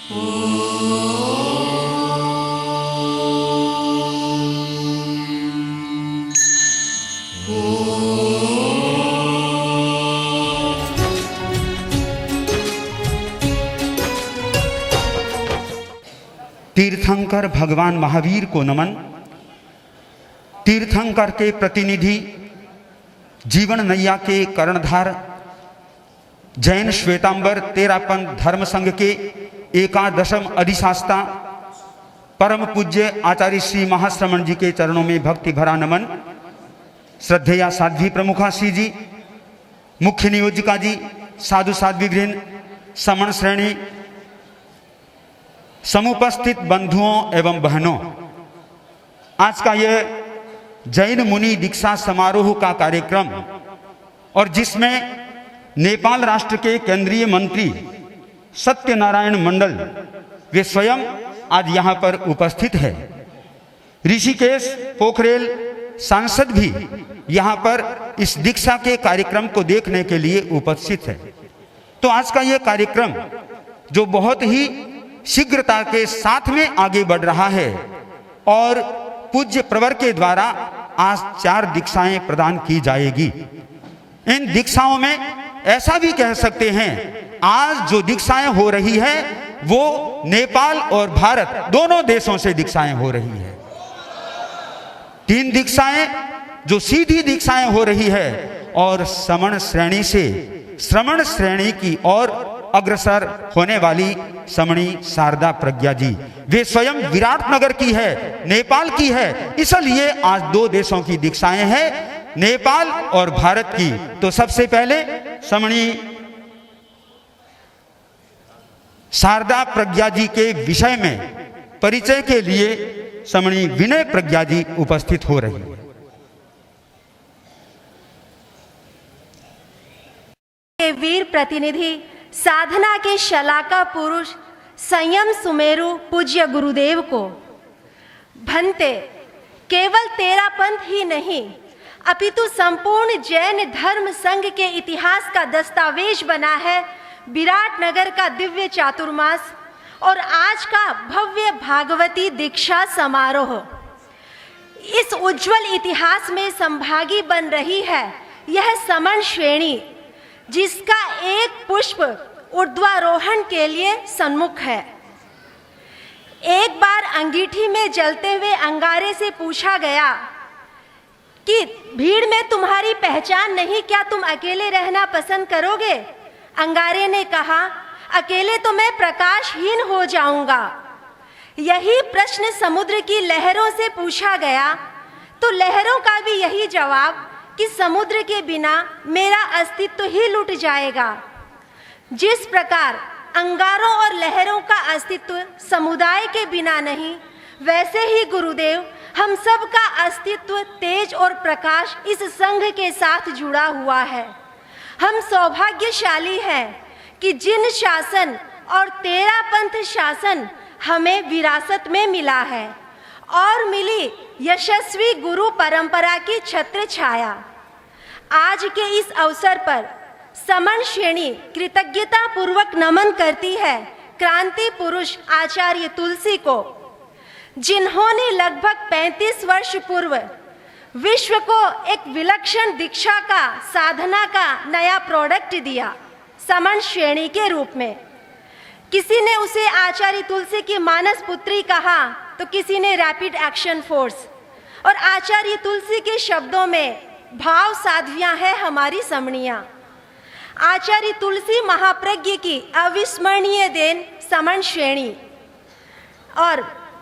तीर्थंकर भगवान महावीर को नमन। तीर्थंकर के प्रतिनिधि, जीवन नैया के कर्णधार, जैन श्वेतांबर तेरापंथ धर्म संघ के एकादशम अधिशास्ता परम पूज्य आचार्य श्री महाश्रमण जी के चरणों में भक्ति भरा नमन। श्रद्धेया साध्वी प्रमुखा श्री जी, मुख्य नियोजिका जी, साधु साध्वीगृह, समण श्रेणी, समुपस्थित बंधुओं एवं बहनों, आज का यह जैन मुनि दीक्षा समारोह का कार्यक्रम और जिसमें नेपाल राष्ट्र के केंद्रीय मंत्री सत्यनारायण मंडल वे स्वयं आज यहाँ पर उपस्थित है। ऋषिकेश पोखरेल सांसद भी यहाँ पर इस दीक्षा के कार्यक्रम को देखने के लिए उपस्थित है। तो आज का यह कार्यक्रम जो बहुत ही शीघ्रता के साथ में आगे बढ़ रहा है और पूज्य प्रवर के द्वारा आज 4 दीक्षाएं प्रदान की जाएगी। इन दीक्षाओं में ऐसा भी कह सकते हैं, आज जो दीक्षाएं हो रही है वो नेपाल और भारत दोनों देशों से दीक्षाएं हो रही है। 3 दीक्षाएं जो सीधी दीक्षाएं हो रही है और समण श्रेणी से श्रमण श्रेणी की ओर अग्रसर होने वाली समणी शारदा प्रज्ञा जी, वे स्वयं विराटनगर की है, नेपाल की है। इसलिए आज 2 देशों की दीक्षाएं हैं, नेपाल और भारत की। तो सबसे पहले समणी शारदा प्रज्ञा जी के विषय में परिचय के लिए समणी विनय प्रज्ञा जी उपस्थित हो रही है। वीर प्रतिनिधि, साधना के शलाका पुरुष, संयम सुमेरु पूज्य गुरुदेव को भंते केवल तेरापंथ ही नहीं अपितु संपूर्ण जैन धर्म संघ के इतिहास का दस्तावेज बना है विराटनगर का दिव्य चातुर्मास और आज का भव्य भागवती दीक्षा समारोह। इस उज्जवल इतिहास में संभागी बन रही है यह समण श्रेणी, जिसका एक पुष्प ऊर्ध्वारोहण के लिए सन्मुख है। एक बार अंगीठी में जलते हुए अंगारे से पूछा गया कि भीड़ में तुम्हारी पहचान नहीं, क्या तुम अकेले रहना पसंद करोगे? अंगारे ने कहा, अकेले तो मैं प्रकाशहीन हो जाऊंगा। यही प्रश्न समुद्र की लहरों से पूछा गया तो लहरों का भी यही जवाब कि समुद्र के बिना मेरा अस्तित्व ही लुट जाएगा। जिस प्रकार अंगारों और लहरों का अस्तित्व समुदाय के बिना नहीं, वैसे ही गुरुदेव हम सब का अस्तित्व तेज और प्रकाश इस संघ के साथ जुड़ा हुआ है। हम सौभाग्यशाली हैं कि जिन शासन और तेरापंथ शासन हमें विरासत में मिला है और मिली यशस्वी गुरु परंपरा की छत्र छाया। आज के इस अवसर पर समण श्रेणी कृतज्ञता पूर्वक नमन करती है क्रांति पुरुष आचार्य तुलसी को, जिन्होंने लगभग 35 वर्ष पूर्व विश्व को एक विलक्षण दीक्षा का, साधना का नया प्रोडक्ट दिया समण श्रेणी के रूप में। किसी ने उसे आचार्य तुलसी की मानस पुत्री कहा तो किसी ने रैपिड एक्शन फोर्स, और आचार्य तुलसी के शब्दों में भाव साध्वियां है हमारी समणियां। आचार्य तुलसी महाप्रज्ञ की अविस्मरणीय देन समण श्रेणी और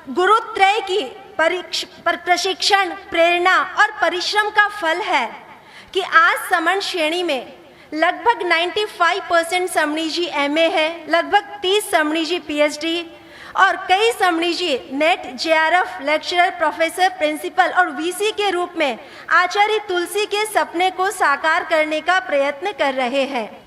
गुरुत्रय की प्रशिक्षण, प्रेरणा और परिश्रम का फल है कि आज समण श्रेणी में लगभग 95% समणी जी MA है, लगभग 30 समणी जी PhD और कई Samani ji NET JRF lecturer, professor, principal और VC के रूप में आचार्य तुलसी के सपने को साकार करने का प्रयत्न कर रहे हैं।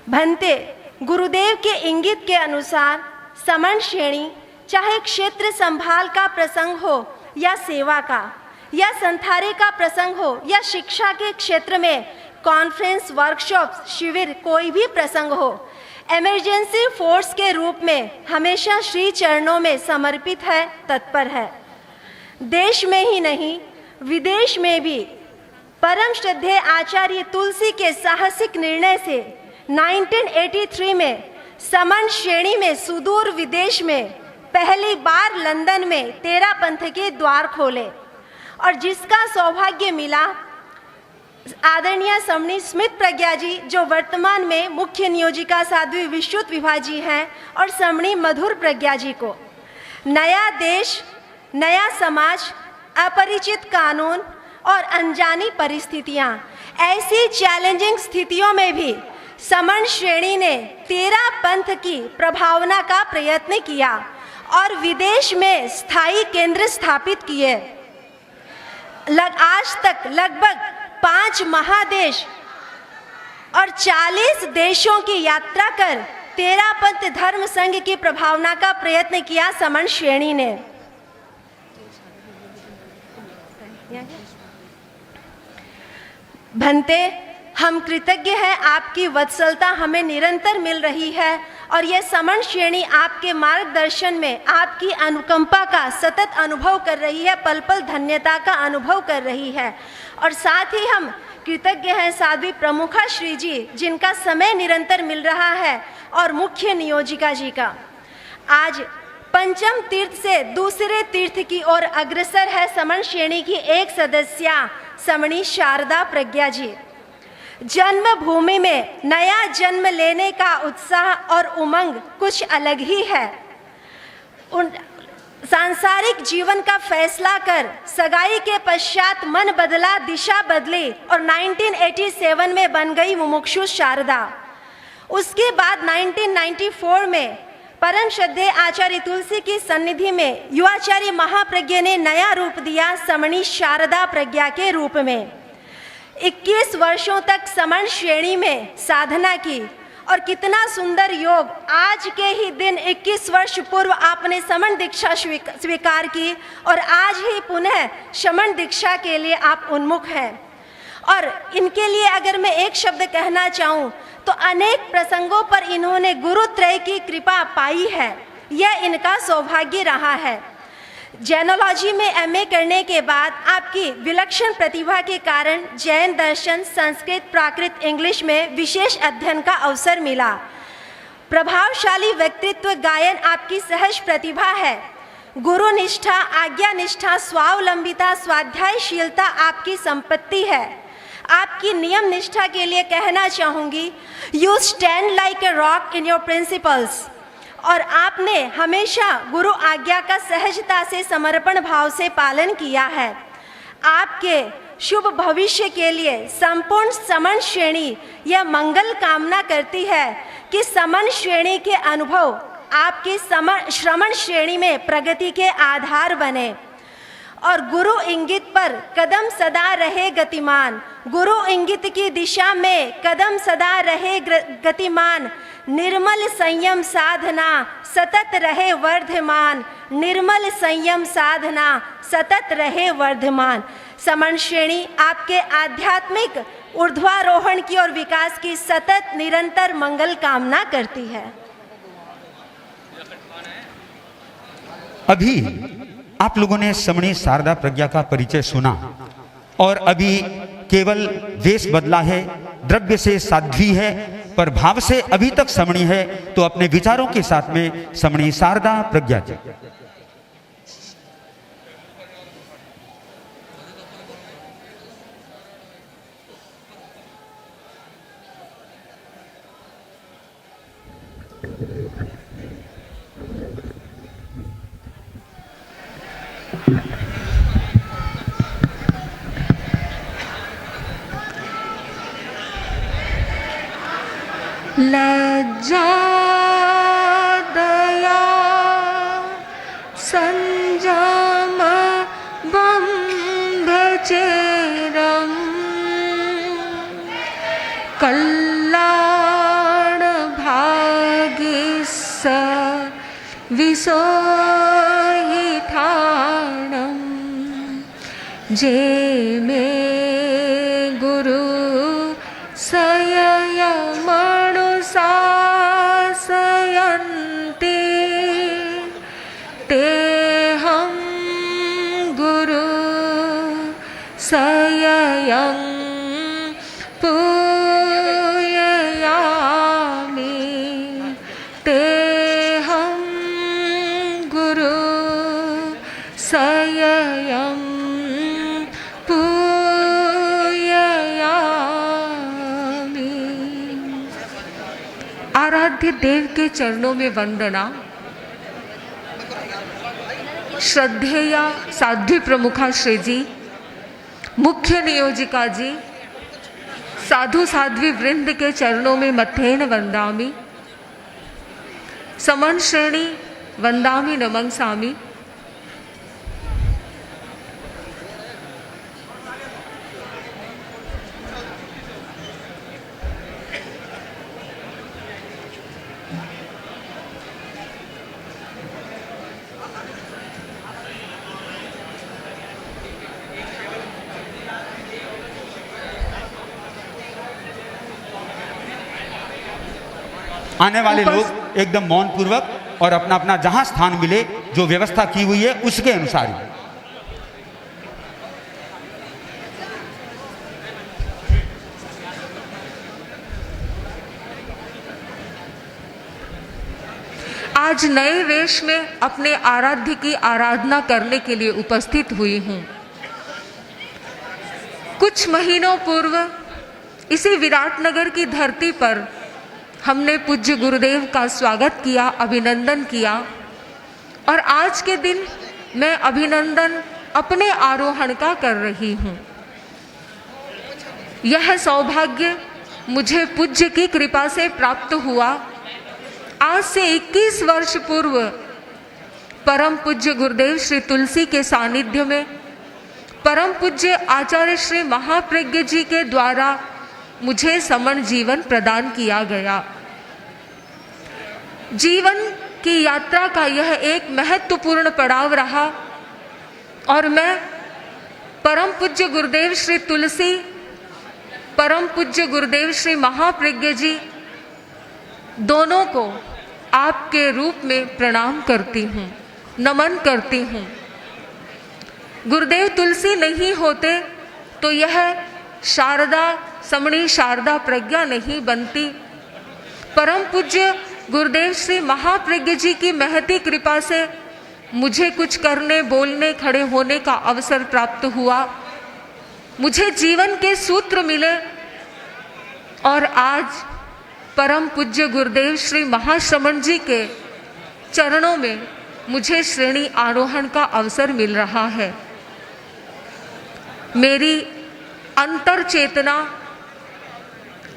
भंते गुरुदेव के इंगित के अनुसार समण श्रेणी चाहे क्षेत्र संभाल का प्रसंग हो या सेवा का या संथारे का प्रसंग हो या शिक्षा के क्षेत्र में कॉन्फ्रेंस, वर्कशॉप, शिविर, कोई भी प्रसंग हो, इमरजेंसी फोर्स के रूप में हमेशा श्री चरणों में समर्पित है, तत्पर है। देश में ही नहीं विदेश में भी परम श्रद्धेय आचार्य तुलसी के साहसिक निर्णय से 1983 में समण श्रेणी में सुदूर विदेश में पहली बार लंदन में तेरा पंथ के द्वार खोले और जिसका सौभाग्य मिला आदरणीय समणी स्मित प्रज्ञा जी, जो वर्तमान में मुख्य नियोजिका साध्वी विश्रुत विभा जी हैं, और समणी मधुर प्रज्ञा जी को। नया देश, नया समाज, अपरिचित कानून और अनजानी परिस्थितियां, ऐसी चैलेंजिंग स्थितियों में भी समण श्रेणी ने तेरा पंथ की प्रभावना का प्रयत्न किया और विदेश में स्थायी केंद्र स्थापित किए। आज तक लगभग 5 महादेश और 40 देशों की यात्रा कर तेरा पंथ धर्म संघ की प्रभावना का प्रयत्न किया समण श्रेणी ने। भंते, हम कृतज्ञ हैं, आपकी वत्सलता हमें निरंतर मिल रही है और यह समण श्रेणी आपके मार्गदर्शन में आपकी अनुकंपा का सतत अनुभव कर रही है, पल पल धन्यता का अनुभव कर रही है। और साथ ही हम कृतज्ञ हैं साध्वी प्रमुखा श्री जी, जिनका समय निरंतर मिल रहा है, और मुख्य नियोजिका जी का। आज पंचम तीर्थ से दूसरे तीर्थ की ओर अग्रसर है समण श्रेणी की एक सदस्या समणी शारदा प्रज्ञा जी। जन्मभूमि में नया जन्म लेने का उत्साह और उमंग कुछ अलग ही है। सांसारिक जीवन का फैसला कर सगाई के पश्चात मन बदला, दिशा बदली और 1987 में बन गई मुमुक्षु शारदा। उसके बाद 1994 में परम श्रद्धेय आचार्य तुलसी की सन्निधि में युवाचार्य महाप्रज्ञा ने नया रूप दिया समणी शारदा प्रज्ञा के रूप में। 21 वर्षों तक समण श्रेणी में साधना की और कितना सुंदर योग, आज के ही दिन 21 वर्ष पूर्व आपने समण दीक्षा स्वीकार की और आज ही पुनः समण दीक्षा के लिए आप उन्मुख हैं। और इनके लिए अगर मैं एक शब्द कहना चाहूँ तो अनेक प्रसंगों पर इन्होंने गुरुत्रय की कृपा पाई है, यह इनका सौभाग्य रहा है। जैनोलॉजी में एमए करने के बाद आपकी विलक्षण प्रतिभा के कारण जैन दर्शन, संस्कृत, प्राकृत, इंग्लिश में विशेष अध्ययन का अवसर मिला। प्रभावशाली व्यक्तित्व, गायन आपकी सहज प्रतिभा है। गुरु निष्ठा, आज्ञा निष्ठा, स्वावलंबिता, स्वाध्यायशीलता आपकी संपत्ति है। आपकी नियम निष्ठा के लिए कहना चाहूँगी, you stand like a rock in your principles. और आपने हमेशा गुरु आज्ञा का सहजता से, समर्पण भाव से पालन किया है। आपके शुभ भविष्य के लिए संपूर्ण समण श्रेणी यह मंगल कामना करती है कि समण श्रेणी के अनुभव आपकी श्रमण श्रेणी में प्रगति के आधार बने और गुरु इंगित पर कदम सदा रहे गतिमान। गुरु इंगित की दिशा में कदम सदा रहे गतिमान। निर्मल संयम साधना सतत रहे वर्धमान। निर्मल संयम साधना सतत रहे वर्धमान। समण श्रेणी आपके आध्यात्मिक ऊर्ध्वारोहण की और विकास की सतत निरंतर मंगल कामना करती है। अभी आप लोगों ने समणी शारदा प्रज्ञा का परिचय सुना और अभी केवल वेश बदला है, द्रव्य से साध्वी है पर भाव से अभी तक समणी है। तो अपने विचारों के साथ में समणी शारदा प्रज्ञा जी। लज्जा दया संयम ब्रह्मचर्यं कल्याण भाग्यस्य विसोहिठाणं जे मे गुरु सयमनुसार तेहं गुरु सयं पूजयामि तेहं गुरु सयं पूजयामि। आराध्य देव के चरणों में वंदना। श्रद्धेया साध्वी प्रमुखा श्री जी, मुख्य नियोजिका जी, साधु साध्वी वृंद के चरणों में मथेन वंदामि, समन श्रेणी वंदामि नमंसामि। आने वाले लोग एकदम मौन पूर्वक और अपना अपना जहां स्थान मिले जो व्यवस्था की हुई है उसके अनुसार ही। आज नए वेश में अपने आराध्य की आराधना करने के लिए उपस्थित हुई हूं। कुछ महीनों पूर्व इसी विराटनगर की धरती पर हमने पूज्य गुरुदेव का स्वागत किया, अभिनंदन किया, और आज के दिन मैं अभिनंदन अपने आरोहण का कर रही हूँ। यह सौभाग्य मुझे पूज्य की कृपा से प्राप्त हुआ। आज से 21 वर्ष पूर्व परम पूज्य गुरुदेव श्री तुलसी के सानिध्य में परम पूज्य आचार्य श्री महाप्रज्ञ जी के द्वारा मुझे समण जीवन प्रदान किया गया। जीवन की यात्रा का यह एक महत्वपूर्ण पड़ाव रहा और मैं परम पूज्य गुरुदेव श्री तुलसी, परम पूज्य गुरुदेव श्री महाप्रज्ञ जी दोनों को आपके रूप में प्रणाम करती हूँ, नमन करती हूँ। गुरुदेव तुलसी नहीं होते तो यह शारदा समणी शारदा प्रज्ञा नहीं बनती। परम पूज्य गुरुदेव श्री महाप्रज्ञ जी की महती कृपा से मुझे कुछ करने, बोलने, खड़े होने का अवसर प्राप्त हुआ। मुझे जीवन के सूत्र मिले और आज परम पूज्य गुरुदेव श्री महाश्रमण जी के चरणों में मुझे श्रेणी आरोहण का अवसर मिल रहा है। मेरी अंतर चेतना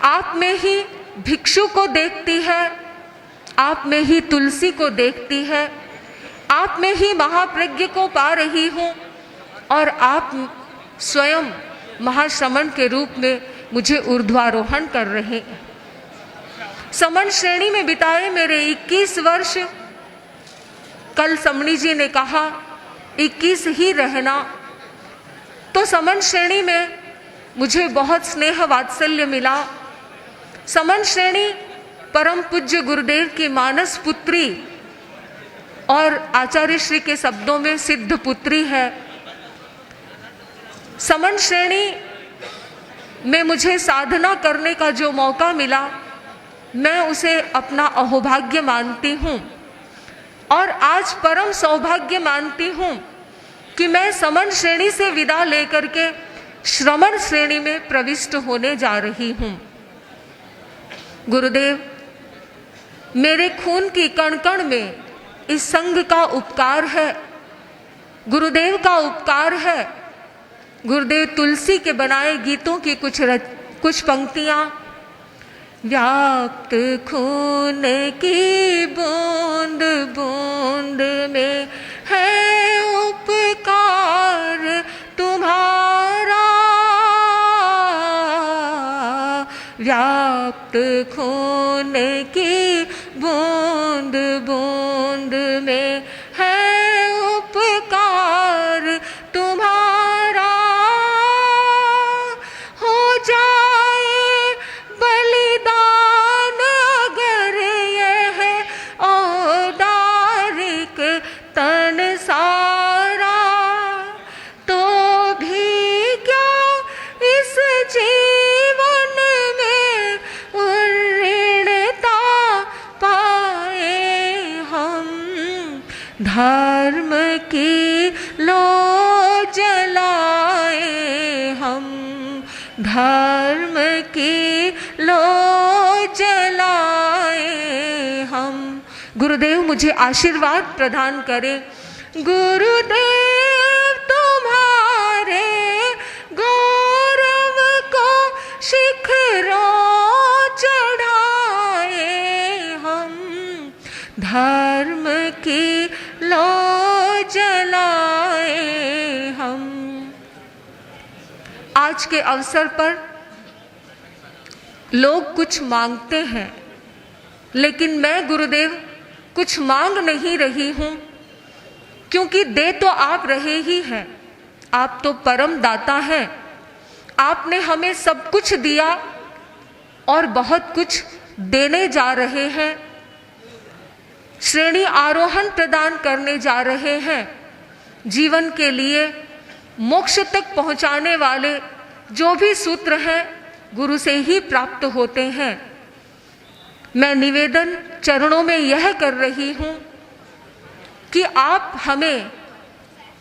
आप में ही भिक्षु को देखती है, आप में ही तुलसी को देखती है, आप में ही महाप्रज्ञ को पा रही हूँ और आप स्वयं महाश्रमण के रूप में मुझे ऊर्ध्वारोहण कर रहे हैं। समण श्रेणी में बिताए मेरे 21 वर्ष, कल समणी जी ने कहा 21 ही रहना, तो समण श्रेणी में मुझे बहुत स्नेह वात्सल्य मिला। समण श्रेणी परम पूज्य गुरुदेव की मानस पुत्री और आचार्य श्री के शब्दों में सिद्ध पुत्री है। समण श्रेणी में मुझे साधना करने का जो मौका मिला, मैं उसे अपना अहोभाग्य मानती हूँ और आज परम सौभाग्य मानती हूँ कि मैं समण श्रेणी से विदा लेकर के श्रमण श्रेणी में प्रविष्ट होने जा रही हूँ। गुरुदेव, मेरे खून की कण कण में इस संघ का उपकार है, गुरुदेव का उपकार है। गुरुदेव तुलसी के बनाए गीतों की कुछ पंक्तियाँ। व्याप्त खून की बूंद बूंद में है उपकार तुम्हारा, व्याप्त खून की बूंद बूंद में है उपकार तुम्हारा। हो जाए बलिदान अगर यह औदारिक तर धर्म की लो जलाए हम, धर्म की लो जलाए हम। गुरुदेव मुझे आशीर्वाद प्रदान करें। गुरुदेव तुम्हारे गौरव को शिखरों चढ़ाए हम, धर्म की लो जलाए हम। आज के अवसर पर लोग कुछ मांगते हैं, लेकिन मैं गुरुदेव कुछ मांग नहीं रही हूं, क्योंकि दे तो आप रहे ही हैं। आप तो परम दाता हैं। आपने हमें सब कुछ दिया और बहुत कुछ देने जा रहे हैं। श्रेणी आरोहण प्रदान करने जा रहे हैं। जीवन के लिए मोक्ष तक पहुंचाने वाले जो भी सूत्र हैं गुरु से ही प्राप्त होते हैं। मैं निवेदन चरणों में यह कर रही हूं कि आप हमें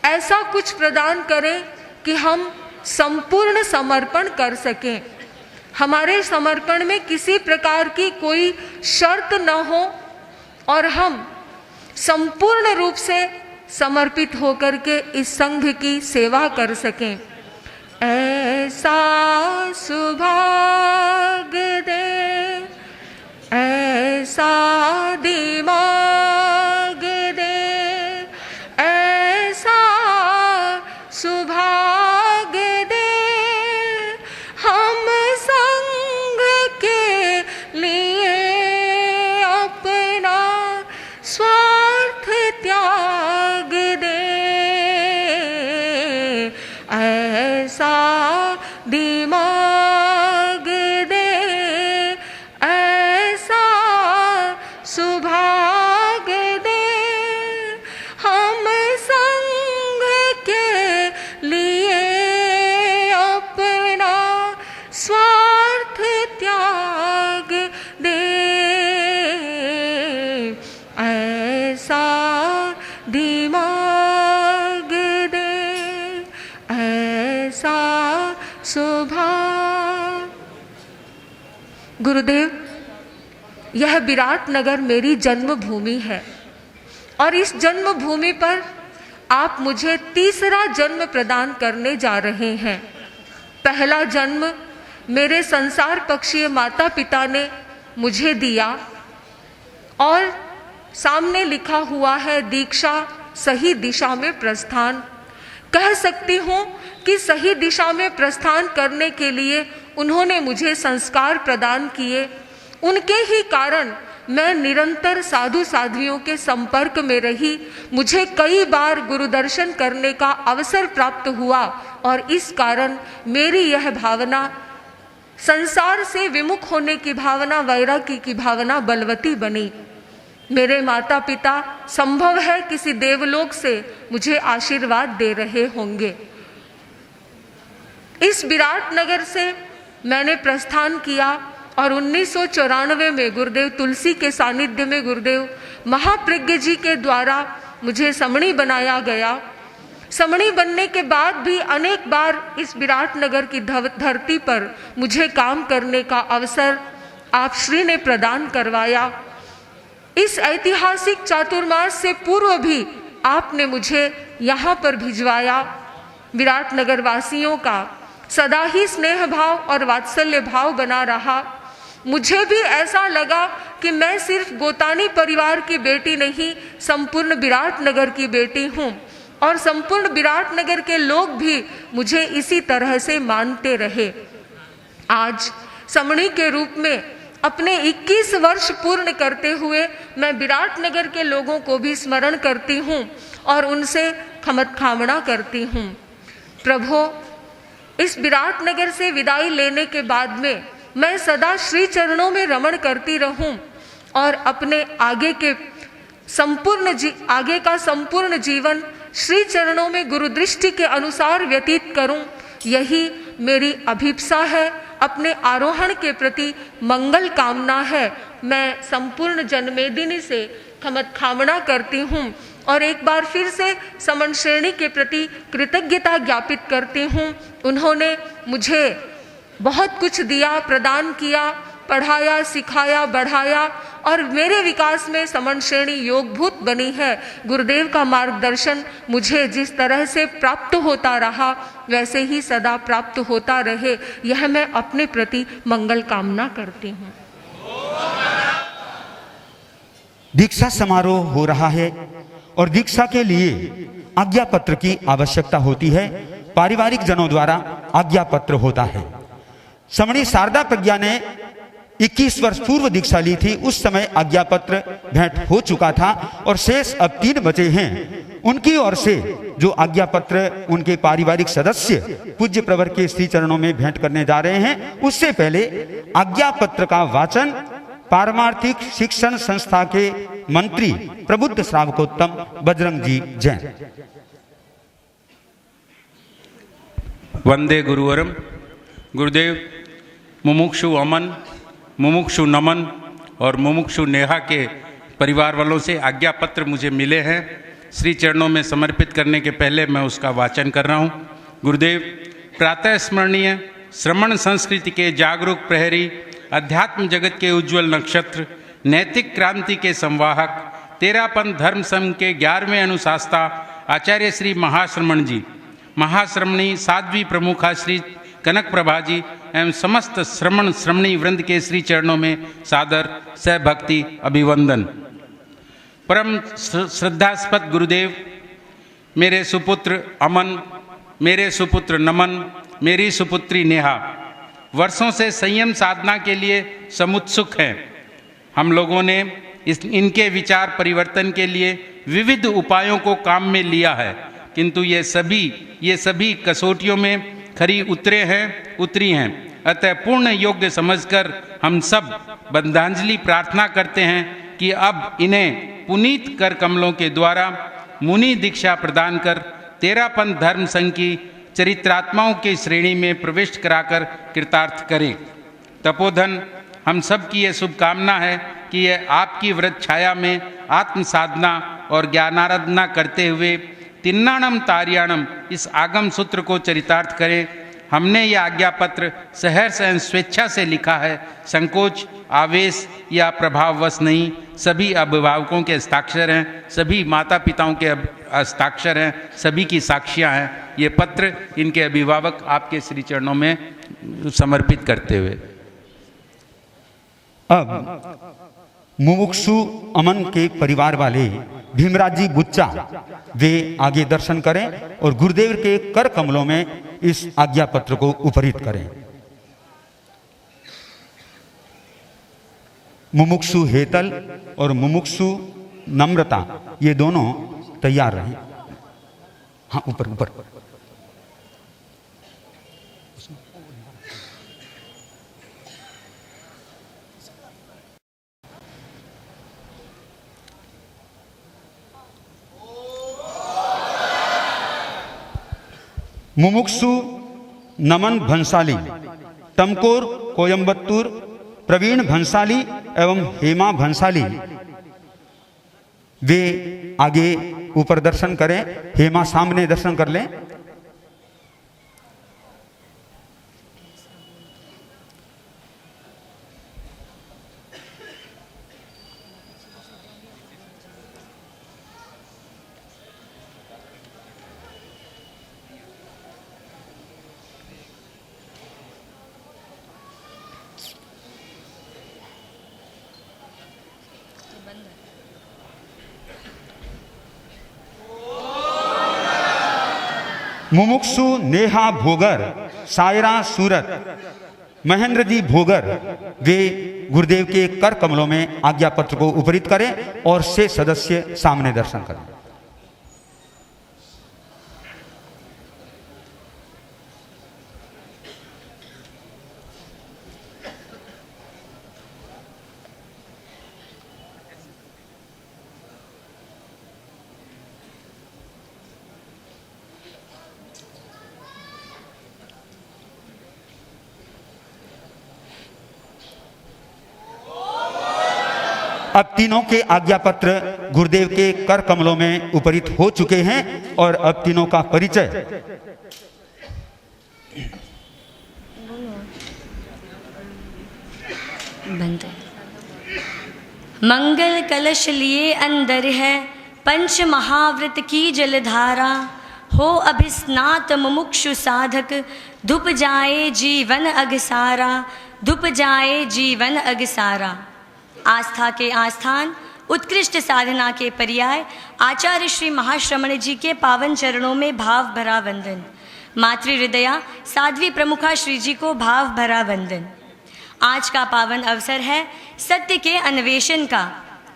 ऐसा कुछ प्रदान करें कि हम संपूर्ण समर्पण कर सकें। हमारे समर्पण में किसी प्रकार की कोई शर्त न हो और हम संपूर्ण रूप से समर्पित होकर के इस संघ की सेवा कर सकें। ऐसा सुभाग्य दे, ऐसा दिमाग दे, ऐसा सुभाग्य दे, हम संग के लिए अपना स्वार्थ त्याग दे। ऐसा दिमाग दे, ऐसा सुभाग्य दे, हम संग के लिए अपना स्वार्थ त्याग दे। ऐसा दिमाग दे, ऐसा सुभाग्य। गुरुदेव, यह विराटनगर मेरी जन्मभूमि है और इस जन्मभूमि पर आप मुझे तीसरा जन्म प्रदान करने जा रहे हैं। पहला जन्म मेरे संसार पक्षीय माता पिता ने मुझे दिया और सामने लिखा हुआ है दीक्षा सही दिशा में प्रस्थान। कह सकती हूँ कि सही दिशा में प्रस्थान करने के लिए उन्होंने मुझे संस्कार प्रदान किए। उनके ही कारण मैं निरंतर साधु साध्वियों के संपर्क में रही। मुझे कई बार गुरु दर्शन करने का अवसर प्राप्त हुआ और इस कारण मेरी यह भावना, संसार से विमुख होने की भावना, वैराग्य की भावना बलवती बनी। मेरे माता पिता संभव है किसी देवलोक से मुझे आशीर्वाद दे रहे होंगे। इस विराटनगर से मैंने प्रस्थान किया और 1994 में गुरुदेव तुलसी के सानिध्य में गुरुदेव महाप्रज्ञ जी के द्वारा मुझे समणी बनाया गया। समणी बनने के बाद भी अनेक बार इस विराटनगर की धरती पर मुझे काम करने का अवसर आप श्री ने प्रदान करवाया। इस ऐतिहासिक चातुर्मास से पूर्व भी आपने मुझे यहाँ पर भिजवाया। विराटनगर वासियों का सदा ही स्नेह भाव और वात्सल्य भाव बना रहा। मुझे भी ऐसा लगा कि मैं सिर्फ गोतानी परिवार की बेटी नहीं, संपूर्ण विराटनगर की बेटी हूँ और संपूर्ण विराटनगर के लोग भी मुझे इसी तरह से मानते रहे। आज समणी के रूप में अपने 21 वर्ष पूर्ण करते हुए मैं विराटनगर के लोगों को भी स्मरण करती हूँ और उनसे खमतखामना करती हूँ। प्रभु, इस विराटनगर से विदाई लेने के बाद में मैं सदा श्री चरणों में रमण करती रहूं और अपने आगे का संपूर्ण जीवन श्री चरणों में गुरु दृष्टि के अनुसार व्यतीत करूं। यही मेरी अभिप्सा है, अपने आरोहण के प्रति मंगल कामना है। मैं संपूर्ण जन्मेदिनी से खमतखामना करती हूँ और एक बार फिर से समन श्रेणी के प्रति कृतज्ञता ज्ञापित करती हूँ। उन्होंने मुझे बहुत कुछ दिया, प्रदान किया, पढ़ाया, सिखाया, बढ़ाया और मेरे विकास में समन श्रेणी योगभूत बनी है। गुरुदेव का मार्गदर्शन मुझे जिस तरह से प्राप्त होता रहा वैसे ही सदा प्राप्त होता रहे, यह मैं अपने प्रति मंगल कामना करती हूँ। दीक्षा समारोह हो रहा है और दीक्षा के लिए आज्ञा पत्र की आवश्यकता होती है। पारिवारिक जनों द्वारा आज्ञा पत्र होता है। समणी शारदा प्रज्ञा ने 21 वर्ष पूर्व दीक्षा ली थी। उस समय आज्ञा पत्र भेंट हो चुका था और शेष अब 3 बचे हैं। उनकी ओर से जो आज्ञा पत्र उनके पारिवारिक सदस्य पूज्य प्रवर के श्री चरणों में भेंट करने जा रहे हैं, उससे पहले आज्ञा पत्र का वाचन पारमार्थिक शिक्षण संस्था के मंत्री प्रबुद्ध श्रावकोत्तम बजरंग जी जैन। वंदे गुरुवरम। गुरुदेव मुमुक्षु अमन, मुमुक्षु नमन और मुमुक्षु नेहा के परिवार वालों से आज्ञा पत्र मुझे मिले हैं। श्री चरणों में समर्पित करने के पहले मैं उसका वाचन कर रहा हूँ। गुरुदेव, प्रातः स्मरणीय श्रमण संस्कृति के जागरूक प्रहरी, अध्यात्म जगत के उज्जवल नक्षत्र, नैतिक क्रांति के संवाहक, तेरापंथ धर्म संघ के 11वें अनुशास्ता आचार्य श्री महाश्रमण जी, महाश्रमणी साध्वी प्रमुखा श्री कनक प्रभा जी एवं समस्त श्रमण श्रमणी वृंद के श्री चरणों में सादर सहभक्ति अभिवंदन। परम श्रद्धास्पद गुरुदेव, मेरे सुपुत्र अमन, मेरे सुपुत्र नमन, मेरी सुपुत्री नेहा वर्षों से संयम साधना के लिए समुत्सुक हैं। हम लोगों ने इनके विचार परिवर्तन के लिए विविध उपायों को काम में लिया है, किंतु ये सभी कसौटियों में खरी उतरी हैं। अतः पूर्ण योग्य समझकर हम सब बंधांजलि प्रार्थना करते हैं कि अब इन्हें पुनीत कर कमलों के द्वारा मुनि दीक्षा प्रदान कर तेरापंथ धर्म संघ की चरित्रात्माओं की श्रेणी में प्रविष्ट कराकर कृतार्थ करें। तपोधन, हम सब की यह शुभकामना है कि यह आपकी व्रत छाया में आत्म साधना और ज्ञानाराधना करते हुए तिन्नाणम तारियाणम इस आगम सूत्र को चरितार्थ करें। हमने यह आज्ञा पत्र सहर्ष एवं स्वेच्छा से लिखा है, संकोच, आवेश या प्रभाववश नहीं। सभी अभिभावकों के हस्ताक्षर हैं, सभी माता पिताओं के हस्ताक्षर हैं, सभी की साक्षियां हैं। ये पत्र इनके अभिभावक आपके श्री चरणों में समर्पित करते हुए अब मुमुक्षु अमन के परिवार वाले भीमराज जी गुच्चा वे आगे दर्शन करें और गुरुदेव के कर कमलों में इस आज्ञा पत्र को उपरित करें। मुमुक्षु हेतल और मुमुक्षु नम्रता ये दोनों तैयार रहें। हाँ, ऊपर ऊपर। मुमुक्षु नमन भंसाली, टमकोर कोयम्बत्तूर, प्रवीण भंसाली एवं हेमा भंसाली वे आगे ऊपर दर्शन करें। हेमा सामने दर्शन कर लें। मुमुक्षु नेहा भोगर, सायरा सूरत, महेंद्र जी भोगर वे गुरुदेव के कर कमलों में आज्ञा पत्र को उपरित करें और से सदस्य सामने दर्शन करें। अब तीनों के आज्ञा पत्र गुरुदेव के कर कमलों में उपरित हो चुके हैं और अब तीनों का परिचय। मंगल कलश लिए अंदर है पंच महाव्रत की जलधारा, हो अभिस्नात मुमुक्षु साधक धुप जाए जीवन अगसारा, धुप जाए जीवन अगसारा। आस्था के आस्थान, उत्कृष्ट साधना के पर्याय आचार्य श्री महाश्रमण जी के पावन चरणों में भाव भरा वंदन। मातृ हृदया साध्वी प्रमुखा श्री जी को भाव भरा वंदन। आज का पावन अवसर है सत्य के अन्वेषण का,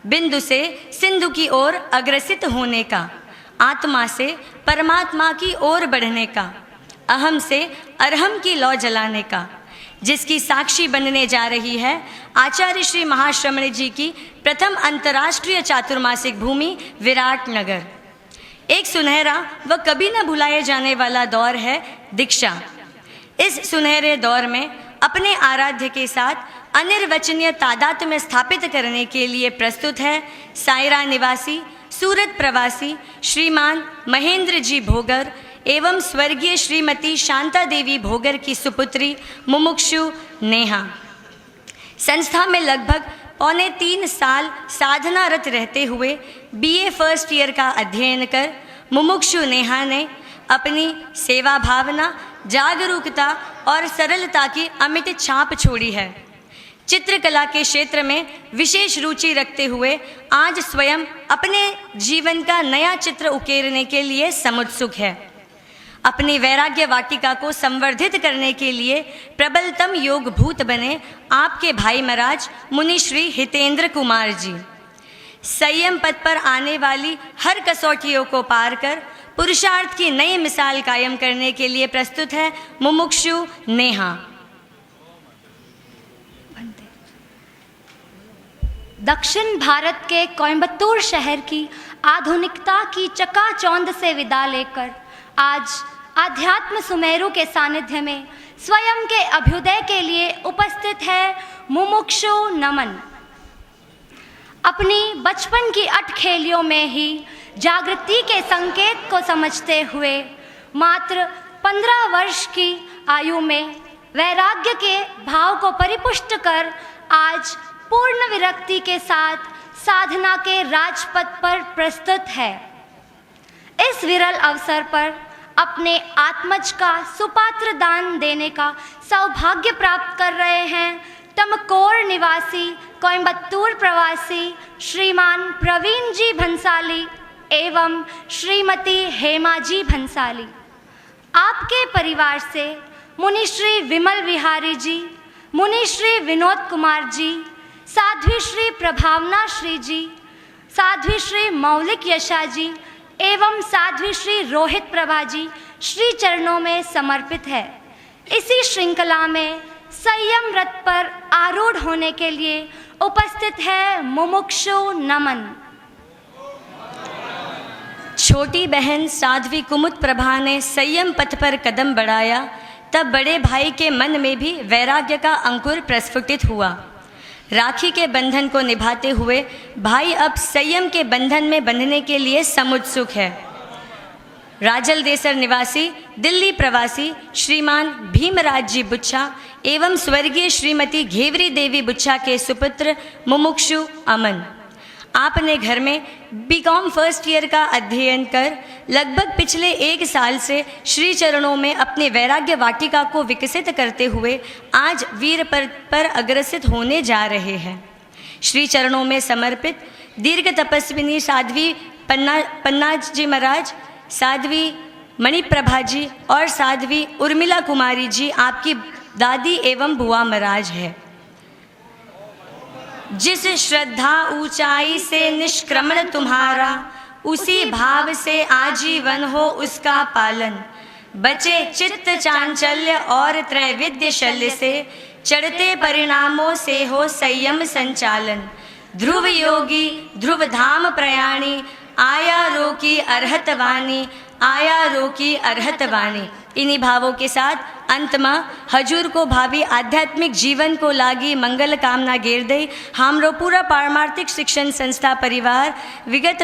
बिंदु से सिंधु की ओर अग्रसित होने का, आत्मा से परमात्मा की ओर बढ़ने का, अहम से अरहम की लौ जलाने का, जिसकी साक्षी बनने जा रही है आचार्य श्री महाश्रमण जी की प्रथम अंतर्राष्ट्रीय चातुर्मासिक भूमि विराट नगर। एक सुनहरा व कभी न भुलाए जाने वाला दौर है दीक्षा। इस सुनहरे दौर में अपने आराध्य के साथ अनिर्वचनीय तादात्म्य में स्थापित करने के लिए प्रस्तुत है सायरा निवासी सूरत प्रवासी श्रीमान महेंद्र जी भोगर एवं स्वर्गीय श्रीमती शांता देवी भोगर की सुपुत्री मुमुक्षु नेहा। संस्था में लगभग 3.25 साल साधनारत रहते हुए BA फर्स्ट ईयर का अध्ययन कर मुमुक्षु नेहा ने अपनी सेवा भावना, जागरूकता और सरलता की अमिट छाप छोड़ी है। चित्रकला के क्षेत्र में विशेष रुचि रखते हुए आज स्वयं अपने जीवन का नया चित्र उकेरने के लिए समुत्सुक है। अपनी वैराग्य वाटिका को संवर्धित करने के लिए प्रबलतम योग भूत बने आपके भाई महाराज मुनि श्री हितेंद्र कुमार जी। संयम पथ पर आने वाली हर कसौटियों को पार कर पुरुषार्थ की नई मिसाल कायम करने के लिए प्रस्तुत है मुमुक्षु नेहा। दक्षिण भारत के कोयम्बतूर शहर की आधुनिकता की चकाचौंध से विदा लेकर आज आध्यात्म सुमेरु के सानिध्य में स्वयं के अभ्युदय के लिए उपस्थित है मुमुक्षु नमन। अपनी बचपन की अटखेलियों में ही जागृति के संकेत को समझते हुए मात्र 15 वर्ष की आयु में वैराग्य के भाव को परिपुष्ट कर आज पूर्ण विरक्ति के साथ साधना के राजपथ पर प्रस्तुत है। इस विरल अवसर पर अपने आत्मज का सुपात्र दान देने का सौभाग्य प्राप्त कर रहे हैं तमकोर निवासी कोयम्बतूर प्रवासी श्रीमान प्रवीण जी भंसाली एवं श्रीमती हेमा जी भंसाली। आपके परिवार से मुनि श्री विमल विहारी जी, मुनि श्री विनोद कुमार जी, साध्वी श्री प्रभावना श्री जी, साध्वी श्री मौलिक यशा जी एवं साध्वी श्री रोहित प्रभा जी श्री चरणों में समर्पित है। इसी श्रृंखला में संयम व्रत पर आरूढ़ होने के लिए उपस्थित है मुमुक्षु नमन। छोटी बहन साध्वी कुमुद प्रभा ने संयम पथ पर कदम बढ़ाया, तब बड़े भाई के मन में भी वैराग्य का अंकुर प्रस्फुटित हुआ। राखी के बंधन को निभाते हुए भाई अब संयम के बंधन में बंधने के लिए समुत्सुक है। राजल देसर निवासी दिल्ली प्रवासी श्रीमान भीमराज जी बुच्छा एवं स्वर्गीय श्रीमती घेवरी देवी बुच्छा के सुपुत्र मुमुक्षु अमन। आपने घर में BCom फर्स्ट ईयर का अध्ययन कर लगभग पिछले 1 साल से श्री चरणों में अपने वैराग्य वाटिका को विकसित करते हुए आज वीर पर अग्रसित होने जा रहे हैं। श्री चरणों में समर्पित दीर्घ तपस्विनी साध्वी पन्नाज जी महाराज, साध्वी मणिप्रभा जी और साध्वी उर्मिला कुमारी जी आपकी दादी एवं बुआ महाराज है। जिस श्रद्धा ऊंचाई से निष्क्रमण तुम्हारा, उसी भाव से आजीवन हो उसका पालन। बचे चित्त चांचल्य और त्रैविध्य शल्य से, चढ़ते परिणामों से हो संयम संचालन। ध्रुव योगी ध्रुव धाम प्रयाणी, आया रोकी अर्हत वाणी, आया रोकी अरहत वाणी। इन्हीं भावों के साथ अंत में हजूर को भावी आध्यात्मिक जीवन को लागी मंगल कामना घेर दे हमरो पूरा पारमार्थिक शिक्षण संस्था परिवार विगत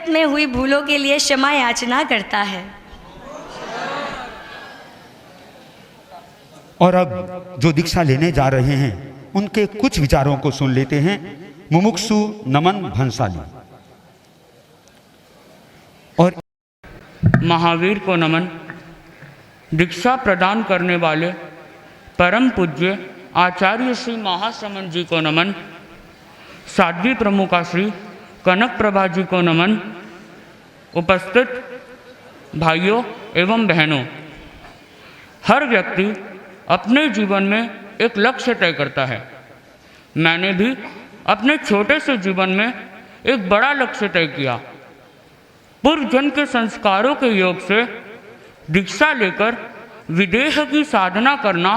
में हुई भूलों के लिए क्षमा याचना करता है। और अब जो दीक्षा लेने जा रहे हैं उनके कुछ विचारों को सुन लेते हैं। मुमुक्षु नमन भंसाली। और महावीर को नमन। दीक्षा प्रदान करने वाले परम पूज्य आचार्य श्री महाश्रमण जी को नमन। साध्वी प्रमुखा श्री कनक प्रभा जी को नमन। उपस्थित भाइयों एवं बहनों, हर व्यक्ति अपने जीवन में एक लक्ष्य तय करता है। मैंने भी अपने छोटे से जीवन में एक बड़ा लक्ष्य तय किया। पूर्व जन्म के संस्कारों के योग से दीक्षा लेकर विदेह की साधना करना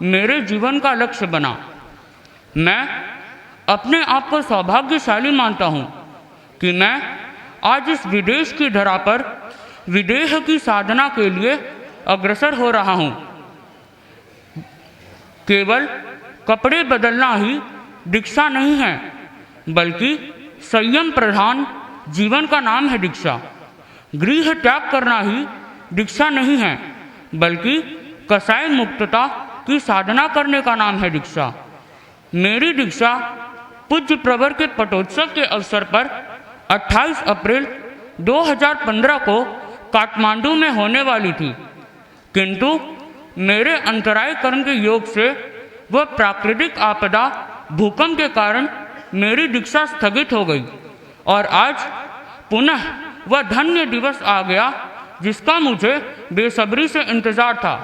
मेरे जीवन का लक्ष्य बना। मैं अपने आप को सौभाग्यशाली मानता हूँ कि मैं आज इस विदेश की धरा पर विदेह की साधना के लिए अग्रसर हो रहा हूँ। केवल कपड़े बदलना ही दीक्षा नहीं है, बल्कि संयम प्रधान जीवन का नाम है दीक्षा। गृह त्याग करना ही दीक्षा नहीं है, बल्कि कसाय मुक्तता की साधना करने का नाम है दीक्षा। मेरी दीक्षा पूज्य प्रवर के पटोत्सव के अवसर पर 28 अप्रैल 2015 को काठमांडू में होने वाली थी, किंतु मेरे अंतराय कर्म के योग से वह प्राकृतिक आपदा भूकंप के कारण मेरी दीक्षा स्थगित हो गई और आज पुनः वह धन्य दिवस आ गया जिसका मुझे बेसब्री से इंतजार था।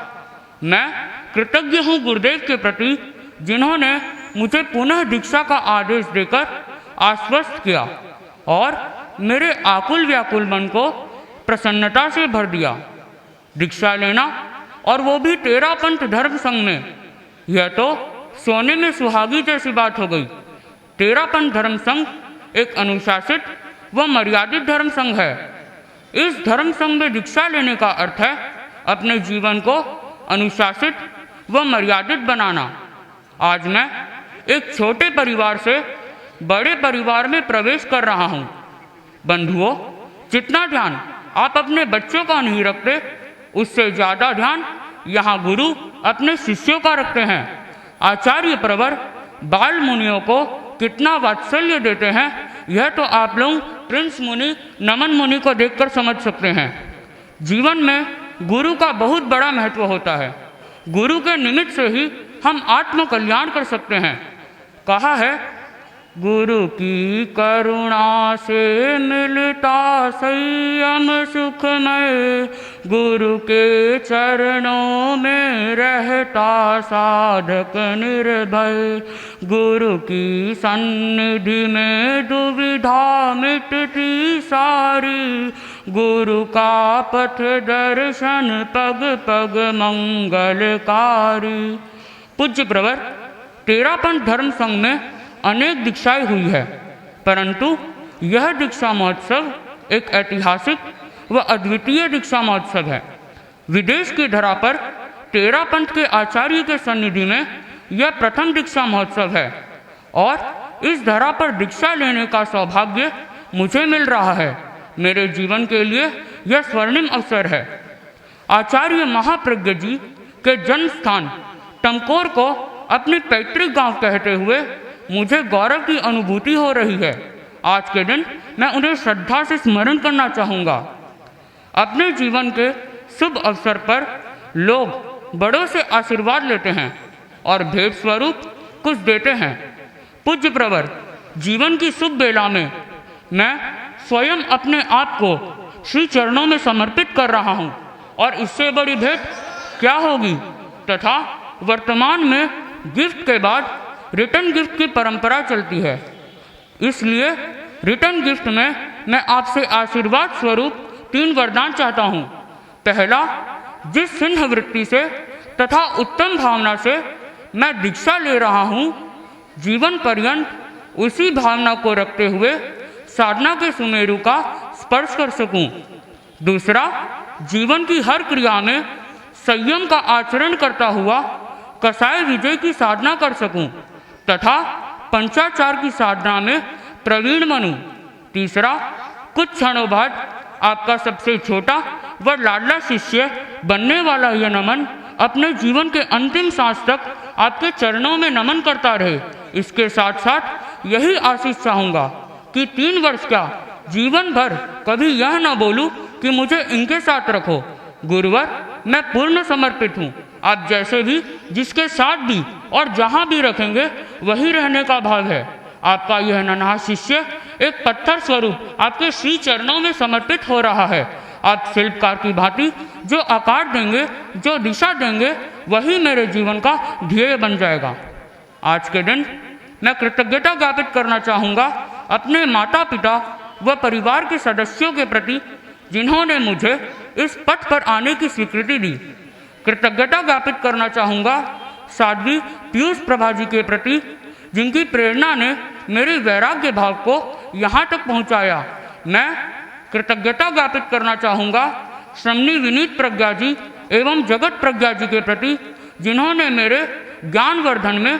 मैं कृतज्ञ हूँ गुरुदेव के प्रति, जिन्होंने मुझे पुनः दीक्षा का आदेश देकर आश्वस्त किया और मेरे आकुल व्याकुल मन को प्रसन्नता से भर दिया। दीक्षा लेना और वो भी 13 पंथ धर्म संघ में, यह तो सोने में सुहागी जैसी बात हो गई। 13 पंथ धर्म संघ एक अनुशासित व मर्यादित धर्म संघ है। इस धर्म संघ में दीक्षा लेने का अर्थ है अपने जीवन को अनुशासित व मर्यादित बनाना। आज मैं एक छोटे परिवार से बड़े परिवार में प्रवेश कर रहा हूँ। बंधुओं, जितना ध्यान आप अपने बच्चों का नहीं रखते, उससे ज़्यादा ध्यान यहाँ गुरु अपने शिष्यों का रखते हैं। आचार्य प्रवर बाल मुनियों को कितना वात्सल्य देते हैं, यह तो आप लोग प्रिंस मुनि नमन मुनि को देखकर समझ सकते हैं। जीवन में गुरु का बहुत बड़ा महत्व होता है। गुरु के निमित्त से ही हम आत्म कल्याण कर सकते हैं। कहा है, गुरु की करुणा से मिलता संयम सुखमय, गुरु के चरणों में रहता साधक निर्भय, गुरु की सन्निधि में दुविधा मिटती सारी, गुरु का पथ दर्शन पग पग मंगलकारी। पूज्य प्रवर 13 पंथ धर्म संघ में अनेक दीक्षाएं हुई है, परंतु यह दीक्षा महोत्सव एक ऐतिहासिक व अद्वितीय दीक्षा महोत्सव है। विदेश की धरा पर 13 पंथ के आचार्य के सन्निधि में यह प्रथम दीक्षा महोत्सव है और इस धरा पर दीक्षा लेने का सौभाग्य मुझे मिल रहा है। मेरे जीवन के लिए यह स्वर्णिम अवसर है। आचार्य महाप्रज्ञ जी के जन्म स्थान टमकोर को अपनी पैतृक गांव कहते हुए मुझे गौरव की अनुभूति हो रही है। आज के दिन मैं उन्हें श्रद्धा से स्मरण करना चाहूँगा। अपने जीवन के शुभ अवसर पर लोग बड़ों से आशीर्वाद लेते हैं और भेंट स्वरूप कुछ देते हैं। पूज्य प्रवर जीवन की शुभ बेला में मैं स्वयं अपने आप को श्री चरणों में समर्पित कर रहा हूँ और इससे बड़ी भेंट क्या होगी। तथा वर्तमान में गिफ्ट के बाद रिटर्न गिफ्ट की परंपरा चलती है, इसलिए रिटर्न गिफ्ट में मैं आपसे आशीर्वाद स्वरूप 3 वरदान चाहता हूँ। पहला, जिस सिंह वृत्ति से तथा उत्तम भावना से मैं दीक्षा ले रहा हूँ, जीवन पर्यंत उसी भावना को रखते हुए साधना के सुमेरु का स्पर्श कर सकूं। दूसरा, जीवन की हर क्रिया में संयम का आचरण करता हुआ कसाय विजय की साधना कर सकूं तथा पंचाचार की साधना में प्रवीण बनूं। तीसरा, कुछ क्षणों बाद आपका सबसे छोटा व लाडला शिष्य बनने वाला यह नमन अपने जीवन के अंतिम सांस तक आपके चरणों में नमन करता रहे। इसके साथ साथ यही आशीष चाहूँगा कि 3 वर्ष क्या जीवन भर कभी यह न बोलूं कि मुझे इनके साथ रखो। गुरुवर, मैं पूर्ण समर्पित हूँ। आप जैसे भी, जिसके साथ भी और जहाँ भी रखेंगे वही रहने का भाव है। आपका यह नन्हा शिष्य एक पत्थर स्वरूप आपके श्री चरणों में समर्पित हो रहा है। आप शिल्पकार की भांति जो आकार देंगे, जो दिशा देंगे, वही मेरे जीवन का ध्येय बन जाएगा। आज के दिन मैं कृतज्ञता ज्ञापित करना चाहूँगा अपने माता पिता व परिवार के सदस्यों के प्रति जिन्होंने मुझे इस पथ पर आने की स्वीकृति दी। कृतज्ञता ज्ञापित करना चाहूँगा साध्वी पीयूष प्रभा जी के प्रति जिनकी प्रेरणा ने मेरे वैराग्य भाव को यहाँ तक पहुँचाया। मैं कृतज्ञता ज्ञापित करना चाहूँगा श्रमणी विनीत प्रज्ञा जी एवं जगत प्रज्ञा जी के प्रति जिन्होंने मेरे ज्ञानवर्धन में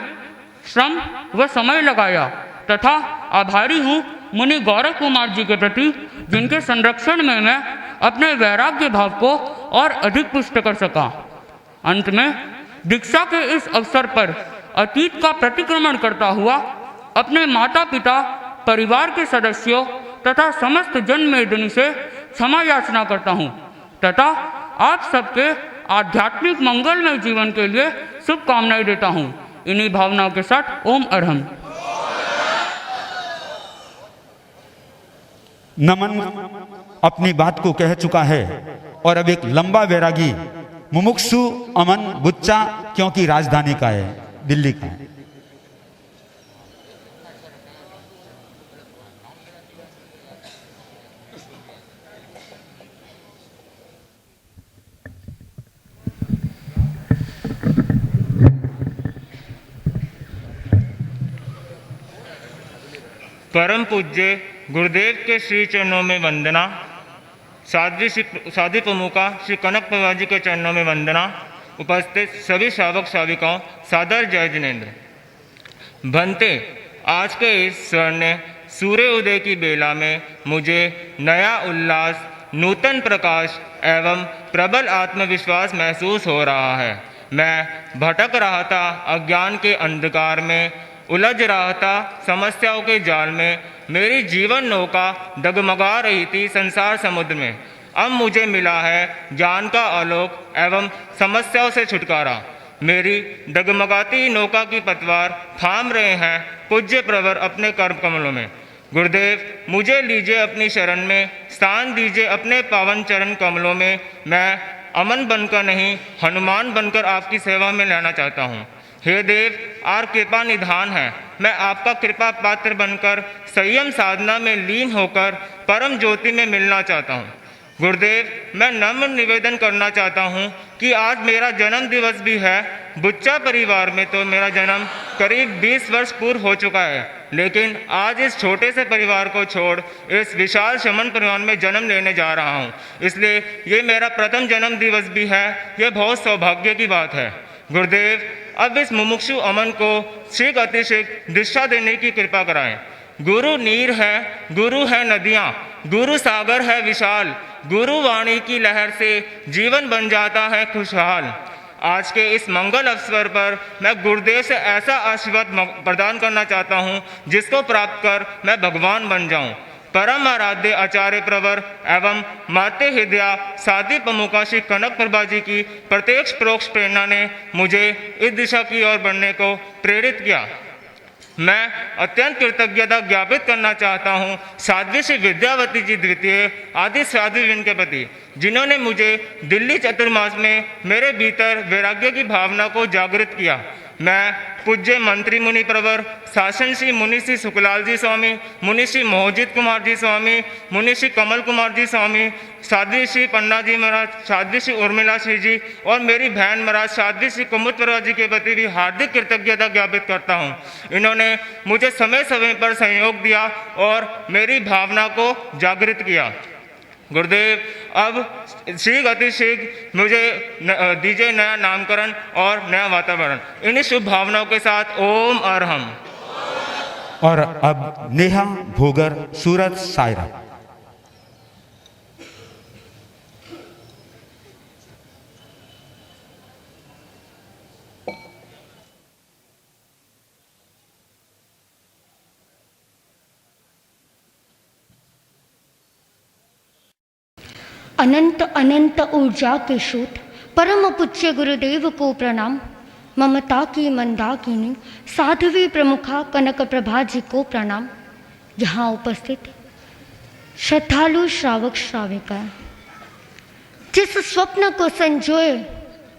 श्रम व समय लगाया, तथा आभारी हूँ मुनि गौरव कुमार जी के प्रति जिनके संरक्षण में मैं अपने वैराग्य भाव को और अधिक पुष्ट कर सका। अंत में दीक्षा के इस अवसर पर अतीत का प्रतिक्रमण करता हुआ अपने माता पिता, परिवार के सदस्यों तथा समस्त जन मेदिनी से क्षमा याचना करता हूँ तथा आप सबके आध्यात्मिक मंगलमय जीवन के लिए शुभकामनाएं देता हूँ। इन्हीं भावनाओं के साथ ओम अरहम। नमन अपनी बात को कह चुका है और अब एक लंबा वैरागी मुमुक्षु अमन बुच्चा, क्योंकि राजधानी का है, दिल्ली का है। परम पूज्य गुरुदेव के श्री चरणों में वंदना। साध्वी प्रमुखा श्री कनक प्रभा जी के चरणों में वंदना। उपस्थित सभी श्रावक श्राविकाओं सादर जय जिनेन्द्र। भंते, आज के इस स्वर्ण सूर्य उदय की बेला में मुझे नया उल्लास, नूतन प्रकाश एवं प्रबल आत्मविश्वास महसूस हो रहा है। मैं भटक रहा था, अज्ञान के अंधकार में उलझ रहा था, समस्याओं के जाल में मेरी जीवन नौका डगमगा रही थी संसार समुद्र में। अब मुझे मिला है ज्ञान का आलोक एवं समस्याओं से छुटकारा। मेरी डगमगाती नौका की पतवार थाम रहे हैं पूज्य प्रवर अपने कर्म कमलों में। गुरुदेव, मुझे लीजिए अपनी शरण में, स्थान दीजिए अपने पावन चरण कमलों में। मैं अमन बनकर नहीं, हनुमान बनकर आपकी सेवा में लेना चाहता हूँ। हे देव, आर कृपा निधान है। मैं आपका कृपा पात्र बनकर संयम साधना में लीन होकर परम ज्योति में मिलना चाहता हूँ। गुरुदेव, मैं नम्र निवेदन करना चाहता हूँ कि आज मेरा जन्म दिवस भी है। बुच्चा परिवार में तो मेरा जन्म करीब 20 वर्ष पूर्व हो चुका है, लेकिन आज इस छोटे से परिवार को छोड़ इस विशाल शमन परिवार में जन्म लेने जा रहा हूँ, इसलिए ये मेरा प्रथम जन्म दिवस भी है। ये बहुत सौभाग्य की बात है। गुरुदेव, अब इस मुमुक्षु अमन को शीघ्र अतिशीघ्र दिशा देने की कृपा कराएं। गुरु नीर है, गुरु है नदियाँ, गुरु सागर है विशाल, गुरु वाणी की लहर से जीवन बन जाता है खुशहाल। आज के इस मंगल अवसर पर मैं गुरुदेव से ऐसा आशीर्वाद प्रदान करना चाहता हूँ जिसको प्राप्त कर मैं भगवान बन जाऊँ। परम आराध्य आचार्य प्रवर एवं माते हृदया साध्वी प्रमुखा श्री कनक प्रभा जी की प्रत्यक्ष परोक्ष प्रेरणा ने मुझे इस दिशा की ओर बढ़ने को प्रेरित किया। मैं अत्यंत कृतज्ञता ज्ञापित करना चाहता हूँ साध्वी श्री विद्यावती जी द्वितीय आदि साध्वीवृंद के प्रति, जिन्होंने मुझे दिल्ली चतुर्मास में मेरे भीतर वैराग्य की भावना को जागृत किया। मैं पूज्य मंत्री मुनि प्रवर शासन श्री मुनि श्री सुखलाल जी स्वामी, मुनि श्री मोहजित कुमार जी स्वामी, मुनि श्री कमल कुमार जी स्वामी, साध्वी श्री पन्ना जी महाराज, साध्वी श्री उर्मिला श्री जी और मेरी बहन महाराज साध्वी श्री कुमुद प्रभा जी के प्रति भी हार्दिक कृतज्ञता ज्ञापित करता हूँ। इन्होंने मुझे समय समय पर सहयोग दिया और मेरी भावना को जागृत किया। गुरुदेव, अब शीघ्र अति शीघ्र मुझे दीजिए नया नामकरण और नया वातावरण। इन्हीं शुभ भावनाओं के साथ ओम अरहम। और अब नेहा भोगर, सूरत, सायरा। अनंत अनंत ऊर्जा के सूत परम पूज्य गुरुदेव को प्रणाम। ममता की मंदाकिनी साध्वी प्रमुखा कनक प्रभा जी को प्रणाम। यहाँ उपस्थित श्रद्धालु श्रावक श्राविका, जिस स्वप्न को संजोए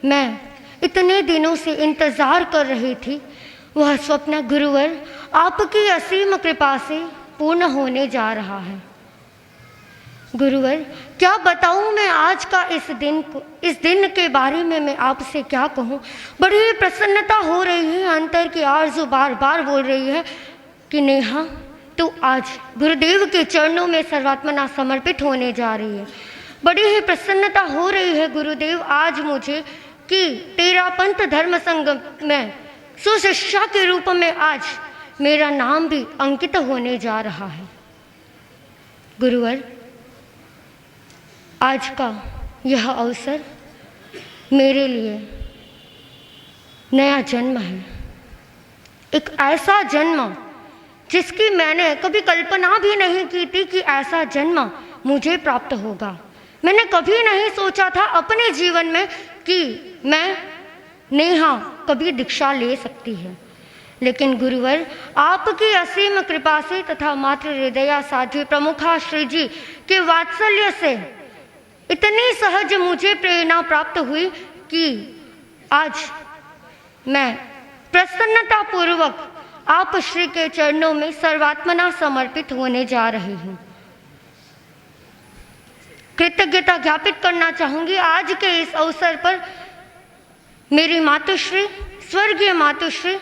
मैं इतने दिनों से इंतजार कर रही थी, वह स्वप्न गुरुवर आपकी असीम कृपा से पूर्ण होने जा रहा है। गुरुवर, क्या बताऊं मैं आज का इस दिन के बारे में मैं आपसे क्या कहूं। बड़ी प्रसन्नता हो रही है, अंतर की आरज़ू बार बार बोल रही है कि नेहा तू आज गुरुदेव के चरणों में सर्वात्मना समर्पित होने जा रही है। बड़ी ही प्रसन्नता हो रही है गुरुदेव आज मुझे कि तेरा पंथ धर्म संघ में सुशिक्षा के रूप में आज मेरा नाम भी अंकित होने जा रहा है। गुरुवर, आज का यह अवसर मेरे लिए नया जन्म है, एक ऐसा जन्म जिसकी मैंने कभी कल्पना भी नहीं की थी कि ऐसा जन्म मुझे प्राप्त होगा। मैंने कभी नहीं सोचा था अपने जीवन में कि मैं नेहा कभी दीक्षा ले सकती है, लेकिन गुरुवर आपकी असीम कृपा से तथा मातृ हृदया साध्वी प्रमुखा श्री जी के वात्सल्य से इतनी सहज मुझे प्रेरणा प्राप्त हुई कि आज मैं प्रसन्नता पूर्वक आप श्री के चरणों में सर्वात्मना समर्पित होने जा रही हूँ। कृतज्ञता ज्ञापित करना चाहूँगी आज के इस अवसर पर मेरी मातुश्री, स्वर्गीय मातुश्री,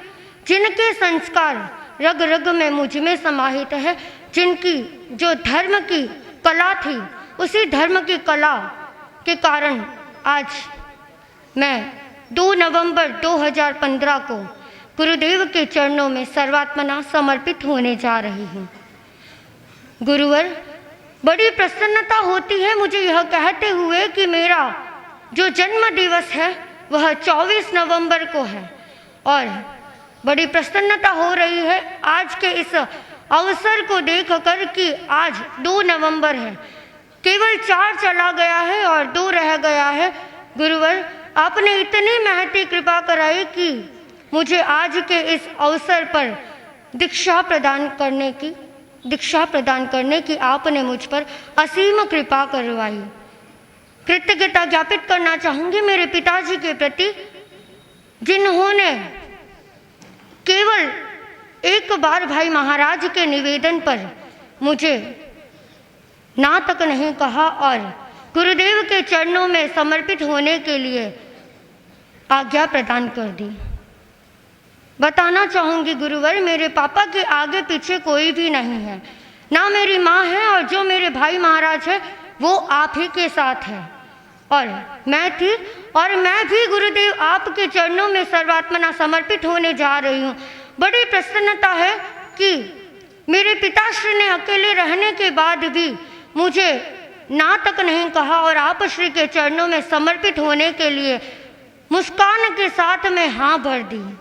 जिनके संस्कार रग रग में मुझ में समाहित है, जिनकी जो धर्म की कला थी उसी धर्म की कला के कारण आज मैं 2 नवंबर 2015 को गुरुदेव के चरणों में सर्वात्मना समर्पित होने जा रही हूँ। गुरुवर, बड़ी प्रसन्नता होती है मुझे यह कहते हुए कि मेरा जो जन्म दिवस है वह 24 नवंबर को है और बड़ी प्रसन्नता हो रही है आज के इस अवसर को देखकर कि आज 2 नवंबर है। केवल 4 चला गया है और 2 रह गया है। गुरुवर, आपने इतनी महती कृपा कराई कि मुझे आज के इस अवसर पर दीक्षा प्रदान करने की आपने मुझ पर असीम कृपा करवाई। कृतज्ञता ज्ञापित करना चाहूँगी मेरे पिताजी के प्रति, जिन्होंने केवल एक बार भाई महाराज के निवेदन पर मुझे ना तक नहीं कहा और गुरुदेव के चरणों में समर्पित होने के लिए आज्ञा प्रदान कर दी। बताना चाहूँगी गुरुवर, मेरे पापा के आगे पीछे कोई भी नहीं है, ना मेरी माँ है और जो मेरे भाई महाराज है वो आप ही के साथ है और मैं थी और मैं भी गुरुदेव आपके चरणों में सर्वात्मना समर्पित होने जा रही हूँ। बड़ी प्रसन्नता है कि मेरे पिताश्री ने अकेले रहने के बाद भी मुझे ना तक नहीं कहा और आप श्री के चरणों में समर्पित होने के लिए मुस्कान के साथ में हाँ भर दी।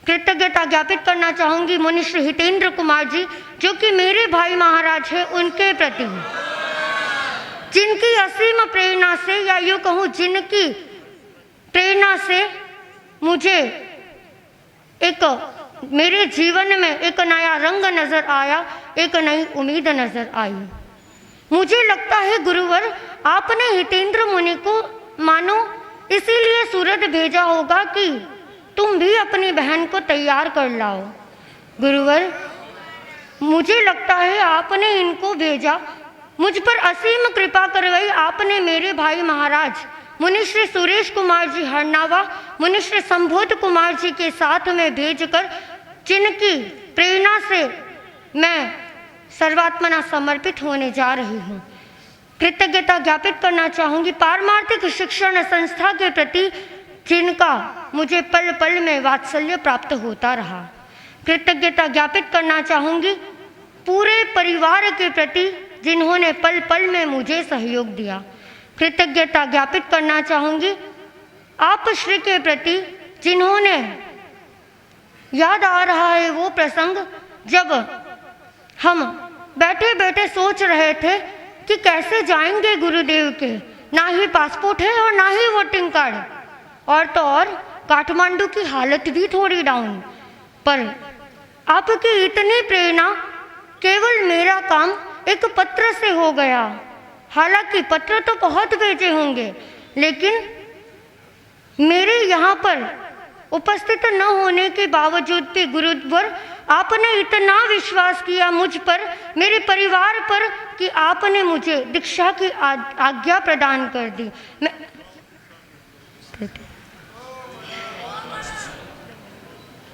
कृतज्ञता ज्ञापित करना चाहूँगी मुनिश्री हितेंद्र कुमार जी, जो कि मेरे भाई महाराज हैं, उनके प्रति, जिनकी असीम प्रेरणा से या यूँ कहूँ जिनकी प्रेरणा से मुझे एक मेरे जीवन में एक नया रंग नजर आया, एक नई उम्मीद नजर आई। मुझे लगता है गुरुवर आपने हितेंद्र मुनि को मानो इसीलिए सूरत भेजा होगा कि तुम भी अपनी बहन को तैयार कर लाओ। गुरुवर, मुझे लगता है आपने इनको भेजा, मुझ पर असीम कृपा करवाई आपने मेरे भाई महाराज मुनिश्री सुरेश कुमार जी हरनावा, मुनिश्री संबोध कुमार जी के साथ में भेजकर, जिनकी प्रेरणा से मैं सर्वात्मना समर्पित होने जा रही हूँ। कृतज्ञता ज्ञापित करना चाहूँगी पारमार्थिक शिक्षण संस्था के प्रति जिनका मुझे पल पल में वात्सल्य प्राप्त होता रहा। कृतज्ञता ज्ञापित करना चाहूँगी पूरे परिवार के प्रति जिन्होंने पल पल में मुझे सहयोग दिया। कृतज्ञता ज्ञापित करना चाहूँगी आप श्री के प्रति जिन्होंने, याद आ रहा है वो प्रसंग जब हम बैठे बैठे सोच रहे थे कि कैसे जाएंगे गुरुदेव के, ना ही पासपोर्ट है और ना ही वोटिंग कार्ड, और तो और काठमांडू की हालत भी थोड़ी डाउन, पर आपकी इतनी प्रेरणा, केवल मेरा काम एक पत्र से हो गया। हालांकि पत्र तो बहुत भेजे होंगे, लेकिन मेरे यहाँ पर उपस्थित न होने के बावजूद भी गुरुवर आपने इतना विश्वास किया मुझ पर, मेरे परिवार पर, कि आपने मुझे दीक्षा की आज्ञा प्रदान कर दी।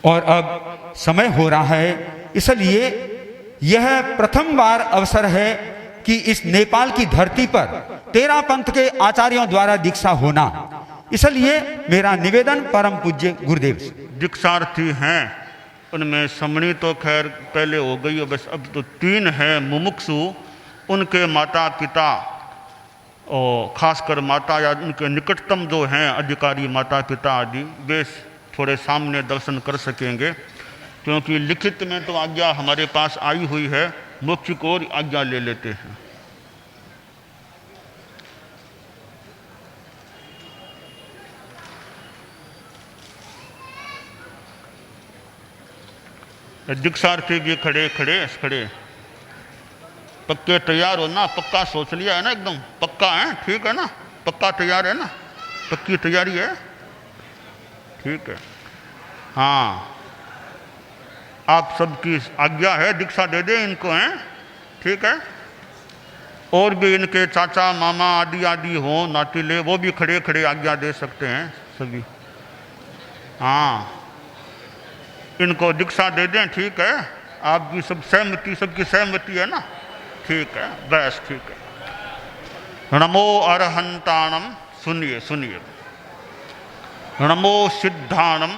और अब समय हो रहा है, इसलिए यह प्रथम बार अवसर है कि इस नेपाल की धरती पर 13 पंथ के आचार्यों द्वारा दीक्षा होना, इसलिए मेरा निवेदन परम पूज्य गुरुदेव से। दीक्षार्थी हैं, उनमें समणी तो खैर पहले हो गई है, बस अब तो 3 हैं मुमुक्षु। उनके माता पिता और खासकर माता या उनके निकटतम जो हैं अधिकारी माता पिता आदि, वे थोड़े सामने दर्शन कर सकेंगे, क्योंकि लिखित में तो आज्ञा हमारे पास आई हुई है, मौखिक और आज्ञा ले लेते हैं। दीक्षार्थी भी खड़े खड़े पक्के तैयार हो ना, पक्का सोच लिया है ना, एकदम पक्का है, ठीक है ना, पक्का तैयार है ना, पक्की तैयारी है, ठीक है। हाँ, आप सबकी आज्ञा है, दीक्षा दे दें इनको, हैं, ठीक है। और भी इनके चाचा मामा आदि आदि हो नातीले, वो भी खड़े खड़े आज्ञा दे सकते हैं सभी। हाँ, इनको दीक्षा दे दें, ठीक है। आपकी सब सहमति, सबकी सहमति है ना, ठीक है, बस ठीक है। नमो अरहंताणम, सुनिए, नमो सिद्धाणम,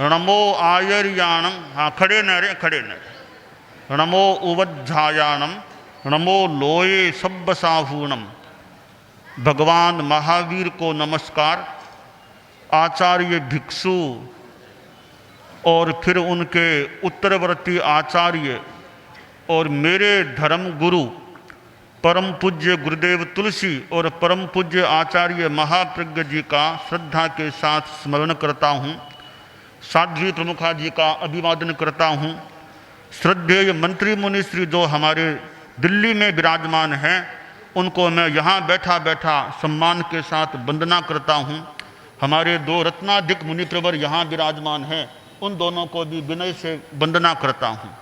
नमो आयर्याणम, हाँ खड़े न रहे, नमो उवज्झायाणम, नमो लोये सब्बसाहूणम। भगवान महावीर को नमस्कार। आचार्य भिक्षु और फिर उनके उत्तरवर्ती आचार्य और मेरे धर्म गुरु परम पूज्य गुरुदेव तुलसी और परम पूज्य आचार्य महाप्रज्ञ जी का श्रद्धा के साथ स्मरण करता हूँ। साध्वी प्रमुखा जी का अभिवादन करता हूँ। श्रद्धेय मंत्री मुनि श्री जो हमारे दिल्ली में विराजमान हैं, उनको मैं यहाँ बैठा बैठा सम्मान के साथ वंदना करता हूँ। हमारे 2 रत्नाधिक मुनि प्रवर यहाँ विराजमान हैं, उन दोनों को भी विनय से वंदना करता हूँ।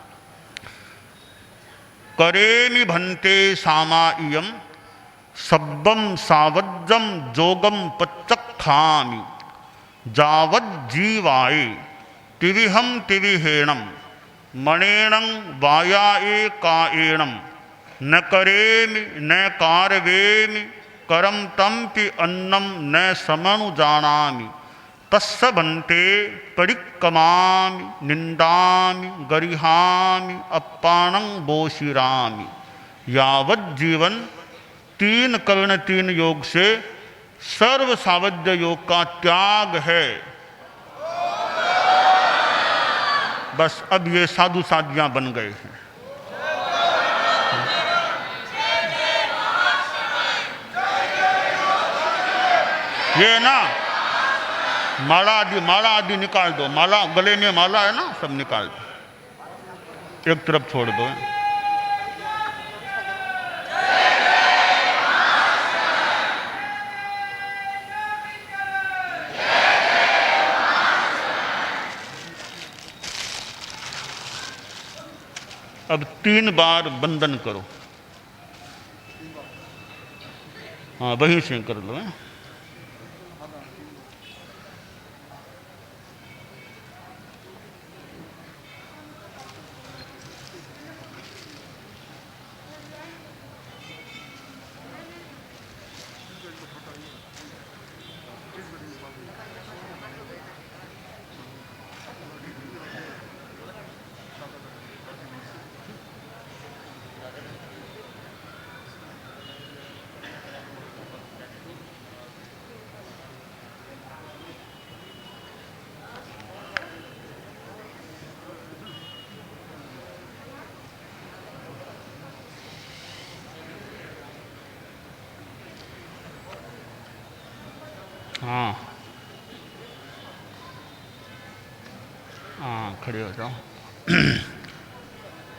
करेमि भन्ते सामाइयम सब्बम सावज्जम जोगम पच्चक्षामि जावज्जीवाये तिविहम तिविहेणम मणेणं वायाए काएणम न करेमि न कारवेमि करम तम्पि अन्नम न समनु जानामि तस्य भन्ते परिक्कमामि निंदामि गरिहामि अप्पाणं बोशिरामि। यावज्जीवन 3 कर्ण 3 योग से सर्व सावध्य योग का त्याग है। बस अब ये साधु साधियां बन गए हैं। ये ना माला आदि निकाल दो, माला गले में माला है ना, सब निकाल दो, एक तरफ छोड़ दो। अब 3 बार बंधन करो। हाँ, वहीं से कर लो। हाँ हाँ, खड़े हो जाओ।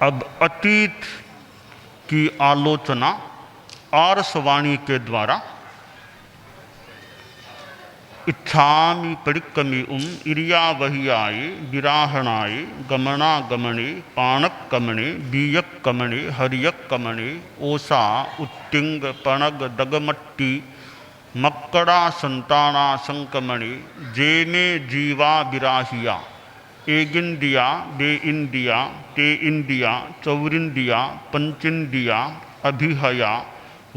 अब अतीत की आलोचना आरसवाणी के द्वारा इच्छामि परिक्रमी इरियावहियाय विराहणाय गमनागमने पाणकमणे बीयकमणे हरियकमणे ओसा उत्तिंग पणग दगमट्टी मक्कड़ा संताना संकमणे जेमे जीवा विराहिया एगिंदिया बे इंदिया ते इंदिया चौरिंदिया पंचिंदिया अभिहया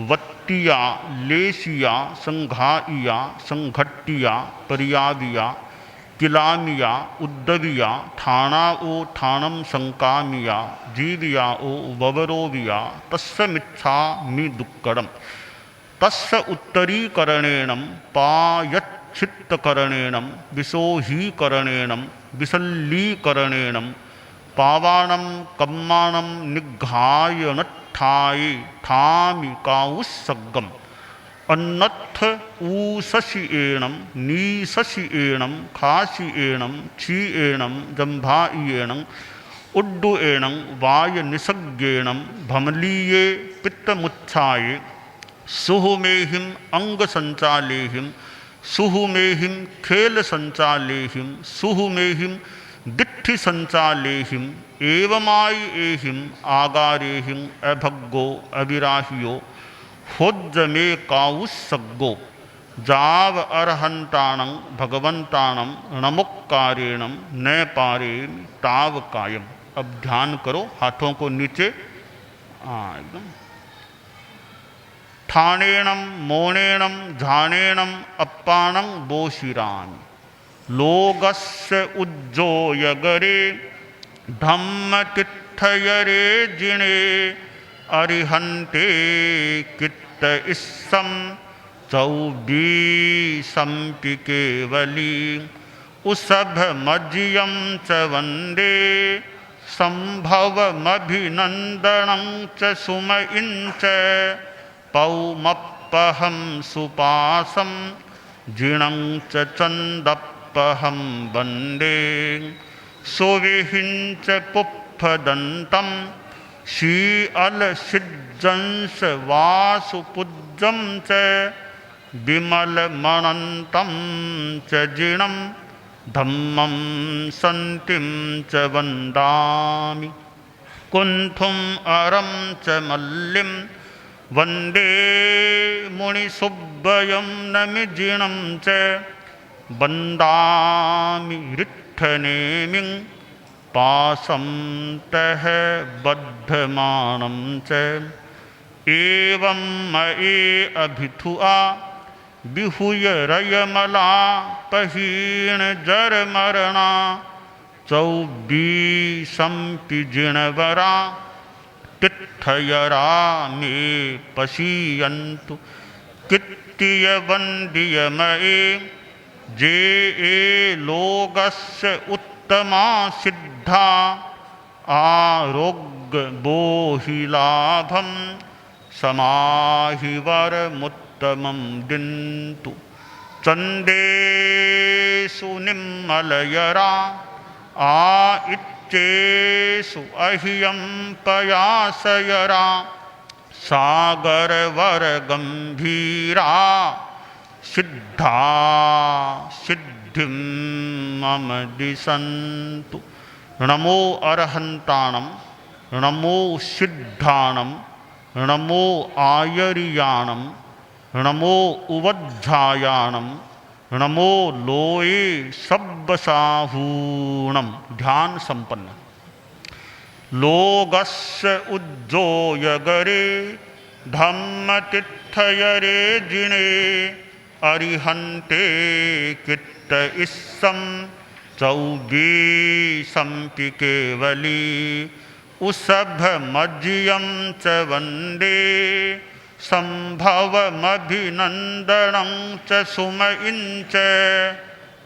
वत्तिया लेसिया संघाइया संघट्टिया परियाविया किलामिया उद्दविया ठाणा ओ ठाणम संकामिया जीविया ओ ववरोविया तस्समिच्छा मी दुक्कडम तस्य उत्तरीकरणेनं पायच्छित्तकरणेनं विशोहीकरणेनं विसल्लीकरणेनं पावाणं कम्माणं निघ्घाय नट्ठाय ठामि काउस्सग्गम अन्नत्थ ऊससि एणं नीससि एणं खासि एणं छी एणं जम्भायेणं उड्डु एणं वाय निसग्गेणं भमलीये पित्तमुच्छाये सुहुमेहिम अंग संचालेहिम सुहुमेहिम खेल संचालेहिम सुहुमेहिम दिट्ठि संचालेहिम एवमाय एहिम आगारेहिम अभग्गो अविराहियो होज्जमे काउस्सग्गो जाव अर्हंताणं भगवंताणं नमुक्कारेणं न पारेम ताव कायम। अब ध्यान करो, हाथों को नीचे, एकदम ठाणेणं मोणेणं झाणेणं अप्पाणं बोशिरामि लोगस्य उज्जोयगरे धम्मतित्थयरे जिणे अरिहन्ते कित्त इस्सं चौबीसंपि केवली उसभमजियं च वन्दे संभवमभिनन्दनं च सुमयिं च पौमप्पहं सुपासं जिणं च चन्दप्पहं वन्दे सुविहिञ्च पुप्फदन्तं शीअलसिज्जंस वासुपुज्जं च विमलमणन्तं च जिणं धम्मं सन्तिं च वन्दामि कुन्थुम् अरं च मल्लिं वन्दे मुनिसुब्बयं नमिजिणं च वन्दामि रिट्ठनेमिं पासं तः बद्धमानं च एवं मये अभिथुआ विहुय रयमला पहीण जरमरणा चौबीसंपि जिणवरा तित्थयरा मे पशीयन्तु कित्तियवन्द्यमये जे ए लोगस्य उत्तमा सिद्धा आरोग्य बोहिलाभं समाहिवरमुत्तमं दिन्तु चन्देषु निम्मलयरा इच्चेषु अह्यं पयासयरा सागरवर गंभीरा सिद्धा सिद्धिं मम दिशन्तु। नमो अरहंताणं नमो सिद्धाणं नमो आयरियाणं नमो उवज्झायाणं नमो लोये सब्बसाहूणं। ध्यान संपन्न। लोगस्य उज्जोयगरे धम्मतित्थयरे जिणे अरिहन्ते कित्त इस्सं चौबीसंपि केवली उसभमजियं च वन्दे संभवमभिनन्दनं च सुमयिं च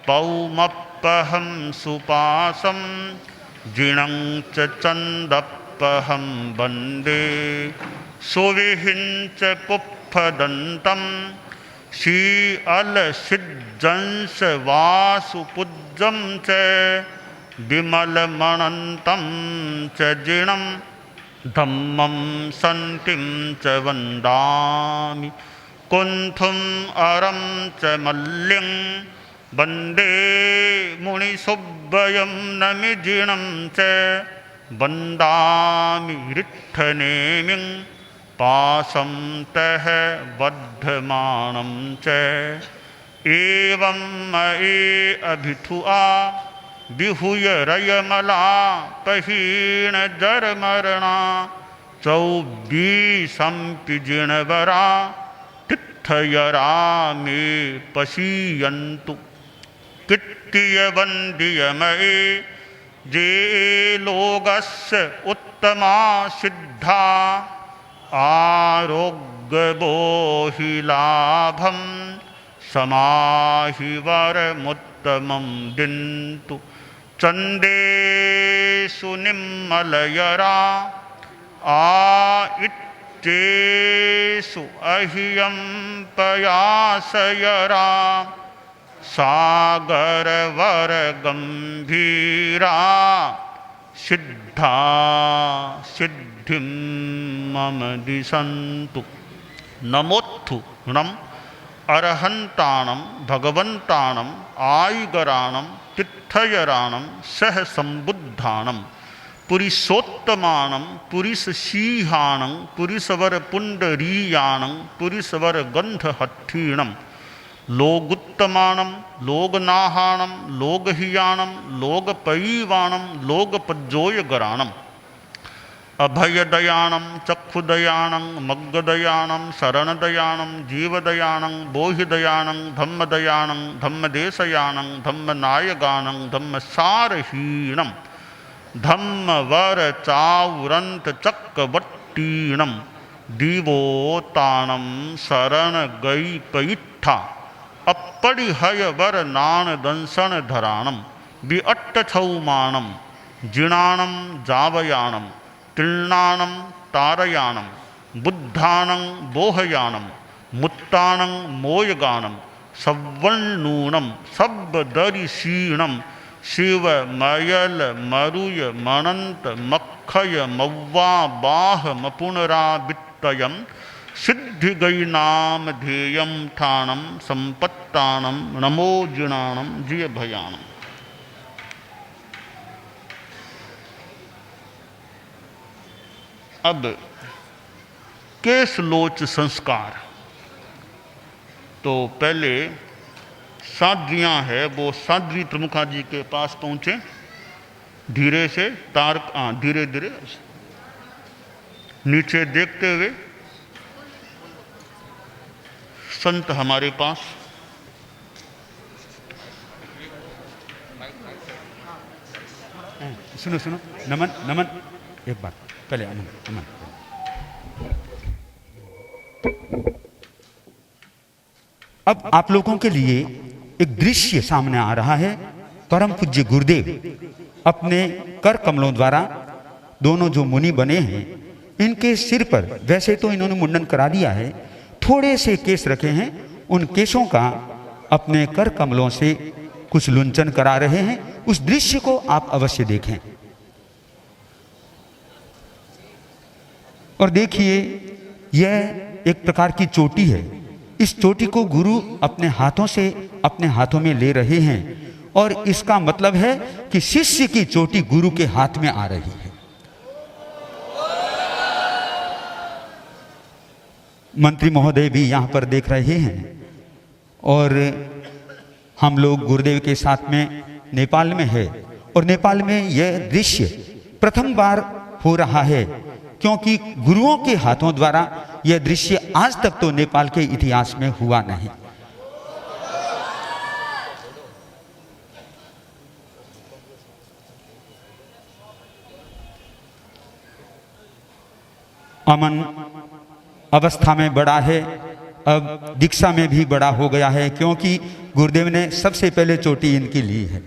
पौमप्पहं सुपासं जिणं च चन्दप्पहं वन्दे सुविहिं च पुप्फदन्तं शीअल सिद्धंस वासुपुज्जं च विमलमणन्तं च जिणं धम्मं सन्तिं च वन्दामि कुन्थुम् अरं च मल्लिं वन्दे मुनिसुब्बयं नमिजिणं च वन्दामि रिट्ठनेमिं पाशं तः बद्धमानं च एवं मये अभिथुआ विहुय रयमला पहीण जरमरणा चौबीसंपि जिणवरा तिथयरा मे पशीयन्तु कित्तियवन्दियमये जे लोगस्य उत्तमा सिद्धा आरोग्यबोहिलाभं समाहि वरमुत्तमं दिन्तु चन्देषु निम्मलयरा इत्येषु अह्यं पयासयरा सागरवरगम्भीरा सिद्धा सिद्धिं मम दिशन्तु नमोत्थु नम अरहंताणं भगवंताणं आयुगराणं तिथयराणं सह संबुद्धाणं पुरुषोत्तमाणं पुरुषसीहाणं पुरुषवर पुंडरीयाणं पुरुषवर गंधहत्थीणं लोगुत्तमाणं लोगनाहाणं लोगहियाणं लोगपयीवाणं लोगपज्जोयगराणं अभयदयाणं चक्षुदयाणं मग्गदयाणं शरणदयाणं जीवदयाणं बोहिदयाणं धम्मदयाणं धम्मदेशयाणं धम्मनायगाणं धम्मसारहीणं धम्मवरचावुरन्तचक्रवट्टीणं दिवोताणं शरणगैपयिट्ठा अपरिहयवरनाणदंशनधराणं विअट्टछौमाणं जिणाणं जावयाणं तिल्नाणं तारयाणं बुद्धाणं बोहयाणं मुत्ताणं मोयगाणं सव्वन्नूनं सब्बदरिशीणं शिवमयल मरुय मणंत मक्खय मव्वा बाह मपुनरावित्तयं सिद्धिगैनाम ध्येयं ठाणं संपत्ताणं नमो जिणाणं जियभयाणम्। अब केशलोच संस्कार, तो पहले साध्वियाँ है वो साध्वी प्रमुखा जी के पास पहुँचे, धीरे से धीरे धीरे नीचे देखते हुए संत हमारे पास सुनो सुनो नमन नमन एक बार पहले अमन अमन अब आप लोगों के लिए एक दृश्य सामने आ रहा है। परम पूज्य गुरुदेव अपने कर कमलों द्वारा दोनों जो मुनि बने हैं इनके सिर पर, वैसे तो इन्होंने मुंडन करा दिया है, थोड़े से केस रखे हैं, उन केसों का अपने कर कमलों से कुछ लुंचन करा रहे हैं। उस दृश्य को आप अवश्य देखें और देखिए यह एक प्रकार की चोटी है। इस चोटी को गुरु अपने हाथों से अपने हाथों में ले रहे हैं और इसका मतलब है कि शिष्य की चोटी गुरु के हाथ में आ रही है। मंत्री महोदय भी यहां पर देख रहे हैं और हम लोग गुरुदेव के साथ में नेपाल में है और नेपाल में यह दृश्य प्रथम बार हो रहा है क्योंकि गुरुओं के हाथों द्वारा यह दृश्य आज तक तो नेपाल के इतिहास में हुआ नहीं। अमन अवस्था में बड़ा है, अब दीक्षा में भी बड़ा हो गया है क्योंकि गुरुदेव ने सबसे पहले चोटी इनकी ली है।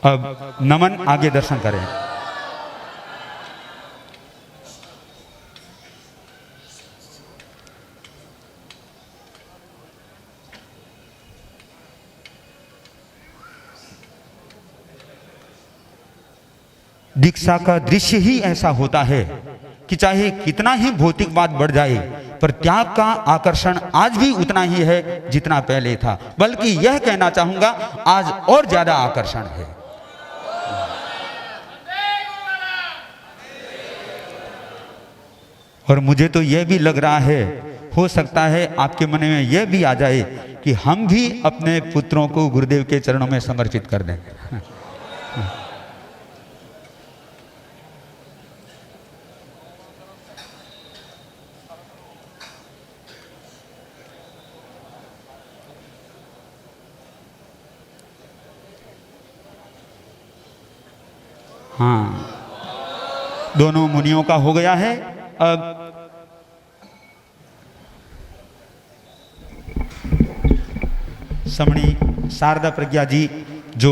अब नमन, आगे दर्शन करें। दीक्षा का दृश्य ही ऐसा होता है कि चाहे कितना ही भौतिकवाद बढ़ जाए, पर त्याग का आकर्षण आज भी उतना ही है जितना पहले था, बल्कि यह कहना चाहूंगा आज और ज्यादा आकर्षण है। और मुझे तो यह भी लग रहा है, हो सकता है आपके मन में यह भी आ जाए कि हम भी अपने पुत्रों को गुरुदेव के चरणों में समर्पित कर दें। हाँ, दोनों मुनियों का हो गया है। अब समणी शारदा प्रज्ञा जी जो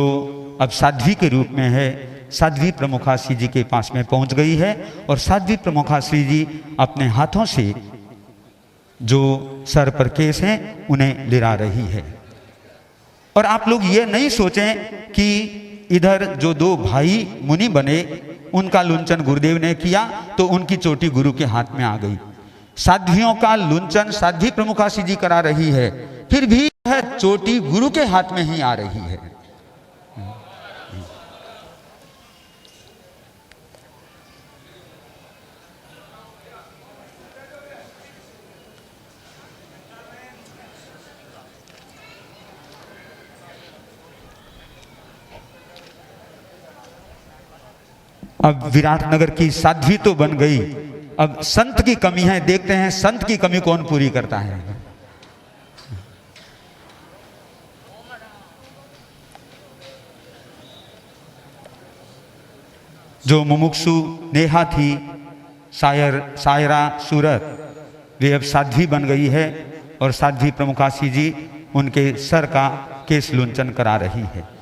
अब साध्वी के रूप में है, साध्वी प्रमुखाश्री जी के पास में पहुंच गई है और साध्वी प्रमुखाश्री जी अपने हाथों से जो सर पर केस हैं उन्हें लिरा रही है। और आप लोग ये नहीं सोचें कि इधर जो दो भाई मुनि बने उनका लुंचन गुरुदेव ने किया तो उनकी चोटी गुरु के हाथ में आ गई। साध्वियों का लुंचन साध्वी प्रमुखाश्री जी करा रही है, फिर भी यह चोटी गुरु के हाथ में ही आ रही है। अब विराटनगर की साध्वी तो बन गई, अब संत की कमी है। देखते हैं संत की कमी कौन पूरी करता है। जो मुमुक्षु नेहा थी, सायरा सूरत, वे अब साध्वी बन गई है और साध्वी प्रमुखाश्री जी उनके सर का केस लुंचन करा रही है।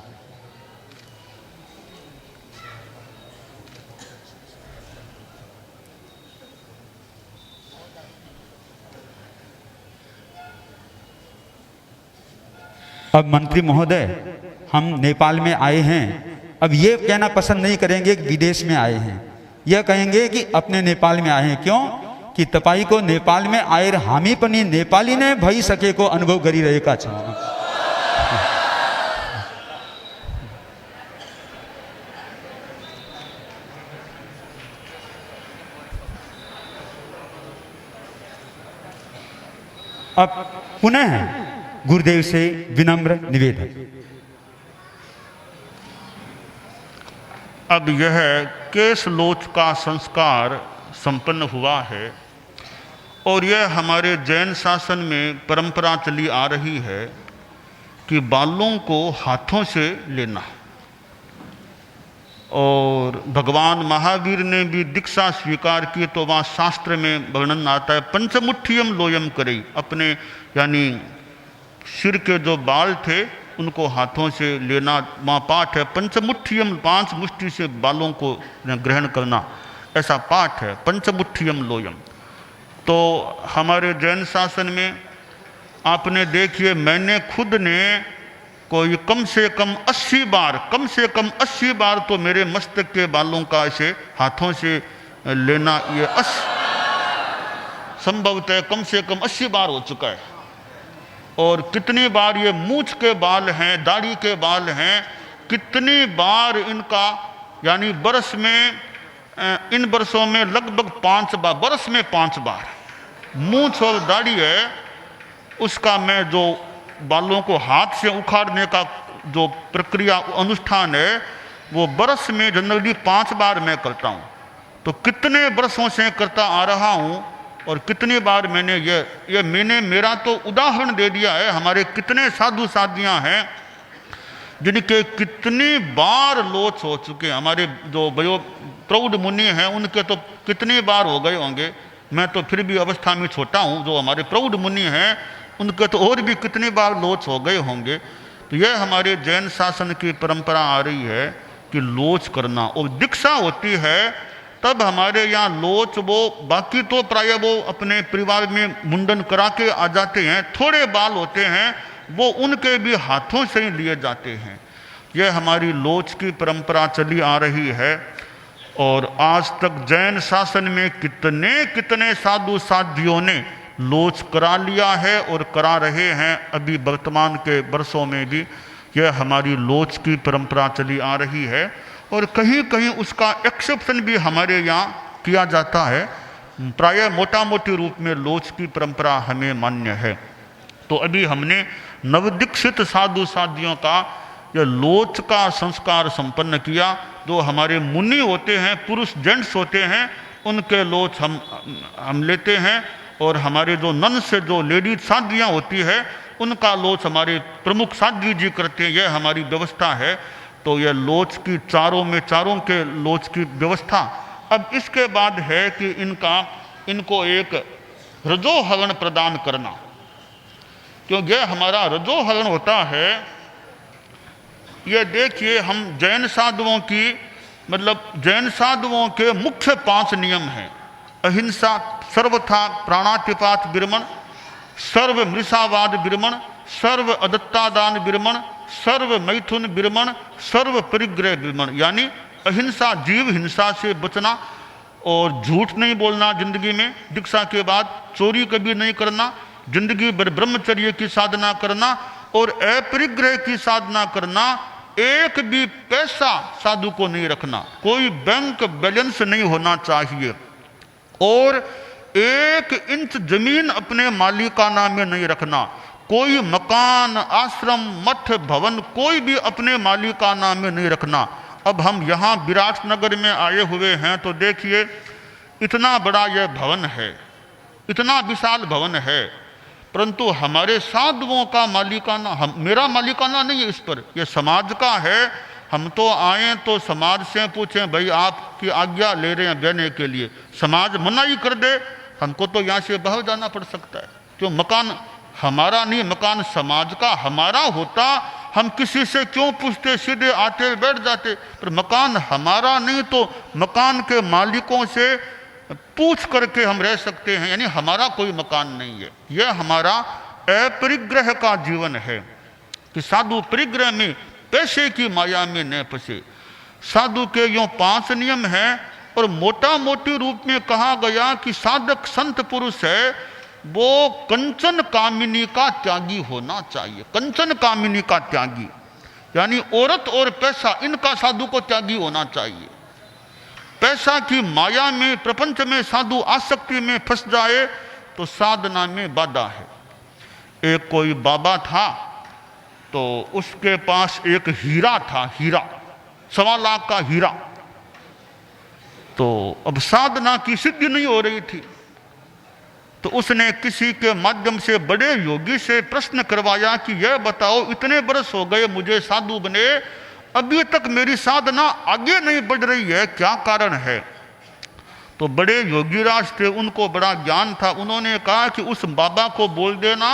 अब मंत्री महोदय, हम नेपाल में आए हैं, अब ये कहना पसंद नहीं करेंगे कि विदेश में आए हैं, यह कहेंगे कि अपने नेपाल में आए हैं। क्यों कि तपाई को नेपाल में आए हामी पनि नेपाली ने भई सकेको अनुभव गरिरहेका छौं। अब पुनः गुरुदेव से विनम्र निवेदन। अब यह केस लोच का संस्कार संपन्न हुआ है और यह हमारे जैन शासन में परंपरा चली आ रही है कि बालों को हाथों से लेना। और भगवान महावीर ने भी दीक्षा स्वीकार की तो वहाँ शास्त्र में वर्णन आता है, पंचमुठ्ठियम लोयम करई, अपने यानी सिर के जो बाल थे उनको हाथों से लेना। वहाँ पाठ है पंचमुठ्ठियम, 5 मुट्ठी से बालों को ग्रहण करना, ऐसा पाठ है पंचमुठ्ठियम लोयम। तो हमारे जैन शासन में आपने देखिए, मैंने खुद ने कोई कम से कम 80 बार तो मेरे मस्तक के बालों का ऐसे हाथों से लेना, ये संभवतः कम से कम 80 बार हो चुका है। और कितनी बार ये मूंछ के बाल हैं, दाढ़ी के बाल हैं, कितनी बार इनका, यानी बरस में, इन वर्षों में लगभग 5 बार, बरस में 5 बार मूंछ और दाढ़ी है, उसका मैं जो बालों को हाथ से उखाड़ने का जो प्रक्रिया अनुष्ठान है वो बरस में जनरली 5 बार मैं करता हूँ। तो कितने बरसों से करता आ रहा हूँ और कितनी बार मैंने मैंने मेरा तो उदाहरण दे दिया है। हमारे कितने साधु साधियाँ हैं जिनके कितनी बार लोच हो चुके। हमारे जो प्रौढ़ मुनि हैं उनके तो कितनी बार हो गए होंगे, मैं तो फिर भी अवस्था में छोटा हूँ। जो हमारे प्रौढ़ मुनि हैं उनके तो और भी कितनी बार लोच हो गए होंगे। तो यह हमारे जैन शासन की परंपरा आ रही है कि लोच करना। और दीक्षा होती है तब हमारे यहाँ लोच, वो बाकी तो प्राय वो अपने परिवार में मुंडन करा के आ जाते हैं, थोड़े बाल होते हैं वो उनके भी हाथों से ही लिए जाते हैं। यह हमारी लोच की परंपरा चली आ रही है। और आज तक जैन शासन में कितने कितने साधु साध्वियों ने लोच करा लिया है और करा रहे हैं। अभी वर्तमान के वर्षों में भी यह हमारी लोच की परंपरा चली आ रही है और कहीं कहीं उसका एक्सेप्शन भी हमारे यहाँ किया जाता है। प्रायः मोटा मोटी रूप में लोच की परंपरा हमें मान्य है। तो अभी हमने नवदीक्षित साधु साध्वियों का यह लोच का संस्कार संपन्न किया। जो हमारे मुनि होते हैं, पुरुष जेंट्स होते हैं, उनके लोच हम लेते हैं और हमारे जो नन से जो लेडीज साध्वियाँ होती है उनका लोच हमारे प्रमुख साध्वी जी करते हैं। यह हमारी व्यवस्था है। तो यह लोच की चारों के लोच की व्यवस्था। अब इसके बाद है कि इनको एक रजोहरण प्रदान करना, क्योंकि यह हमारा रजोहरण होता है। यह देखिए, हम जैन साधुओं की जैन साधुओं के मुख्य 5 नियम हैं। अहिंसा, सर्वथा प्राणातिपात विरमण, सर्व मृषावाद विरमण, सर्व अदत्तादान विरमण, सर्व मैथुन विरमण, सर्व परिग्रह विरमण। यानी अहिंसा, जीव हिंसा से बचना और झूठ नहीं बोलना जिंदगी में दीक्षा के बाद, चोरी कभी नहीं करना, जिंदगी भर ब्रह्मचर्य की साधना करना और अपरिग्रह की साधना करना। एक भी पैसा साधु को नहीं रखना, कोई बैंक बैलेंस नहीं होना चाहिए और 1 इंच जमीन अपने मालिकाना में नहीं रखना। कोई मकान, आश्रम, मठ, भवन कोई भी अपने मालिकाना में नहीं रखना। अब हम यहाँ विराटनगर में आए हुए हैं तो देखिए, इतना बड़ा यह भवन है, इतना विशाल भवन है, परंतु हमारे साधुओं का मालिकाना, मेरा मालिकाना नहीं है इस पर, यह समाज का है। हम तो आए तो समाज से पूछें, भाई आपकी आज्ञा ले रहे हैं देने के लिए, समाज मनाही कर दे, हमको तो यहाँ से बाहर जाना पड़ सकता है। क्यों? मकान हमारा नहीं, मकान समाज का। हमारा होता हम किसी से क्यों पूछते, सीधे आते बैठ जाते। पर मकान हमारा नहीं तो मकान के मालिकों से पूछ करके हम रह सकते हैं, यानी हमारा कोई मकान नहीं है। यह हमारा अपरिग्रह का जीवन है कि साधु परिग्रह में, पैसे की माया में न फंसे। साधु के यूं 5 नियम हैं और मोटा मोटी रूप में कहा गया कि साधक संत पुरुष है वो कंचन कामिनी का त्यागी होना चाहिए। कंचन कामिनी का त्यागी यानी औरत और पैसा, इनका साधु को त्यागी होना चाहिए। पैसा की माया में, प्रपंच में साधु आसक्ति में फंस जाए तो साधना में बाधा है। एक कोई बाबा था तो उसके पास एक हीरा था, हीरा 1.25 लाख का हीरा। तो अब साधना की सिद्धि नहीं हो रही थी तो उसने किसी के माध्यम से बड़े योगी से प्रश्न करवाया कि यह बताओ, इतने बरस हो गए मुझे साधु बने, अभी तक मेरी साधना आगे नहीं बढ़ रही है, क्या कारण है? तो बड़े योगीराज थे, उनको बड़ा ज्ञान था। उन्होंने कहा कि उस बाबा को बोल देना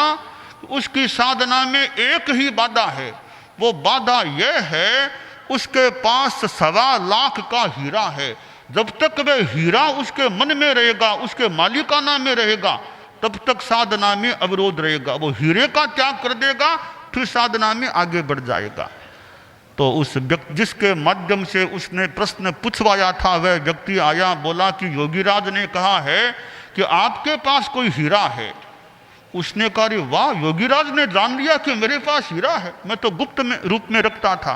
उसकी साधना में एक ही बाधा है, वो बाधा यह है उसके पास 1.25 लाख का हीरा है। जब तक वह हीरा उसके मन में रहेगा, उसके मालिकाना में रहेगा, तब तक साधना में अवरोध रहेगा। वो हीरे का त्याग कर देगा फिर साधना में आगे बढ़ जाएगा। तो उस व्यक्ति जिसके माध्यम से उसने प्रश्न पूछवाया था वह व्यक्ति आया, बोला कि योगीराज ने कहा है कि आपके पास कोई हीरा है। उसने कहा, अरे वाह, योगीराज ने जान लिया कि मेरे पास हीरा है, मैं तो गुप्त में रूप में रखता था।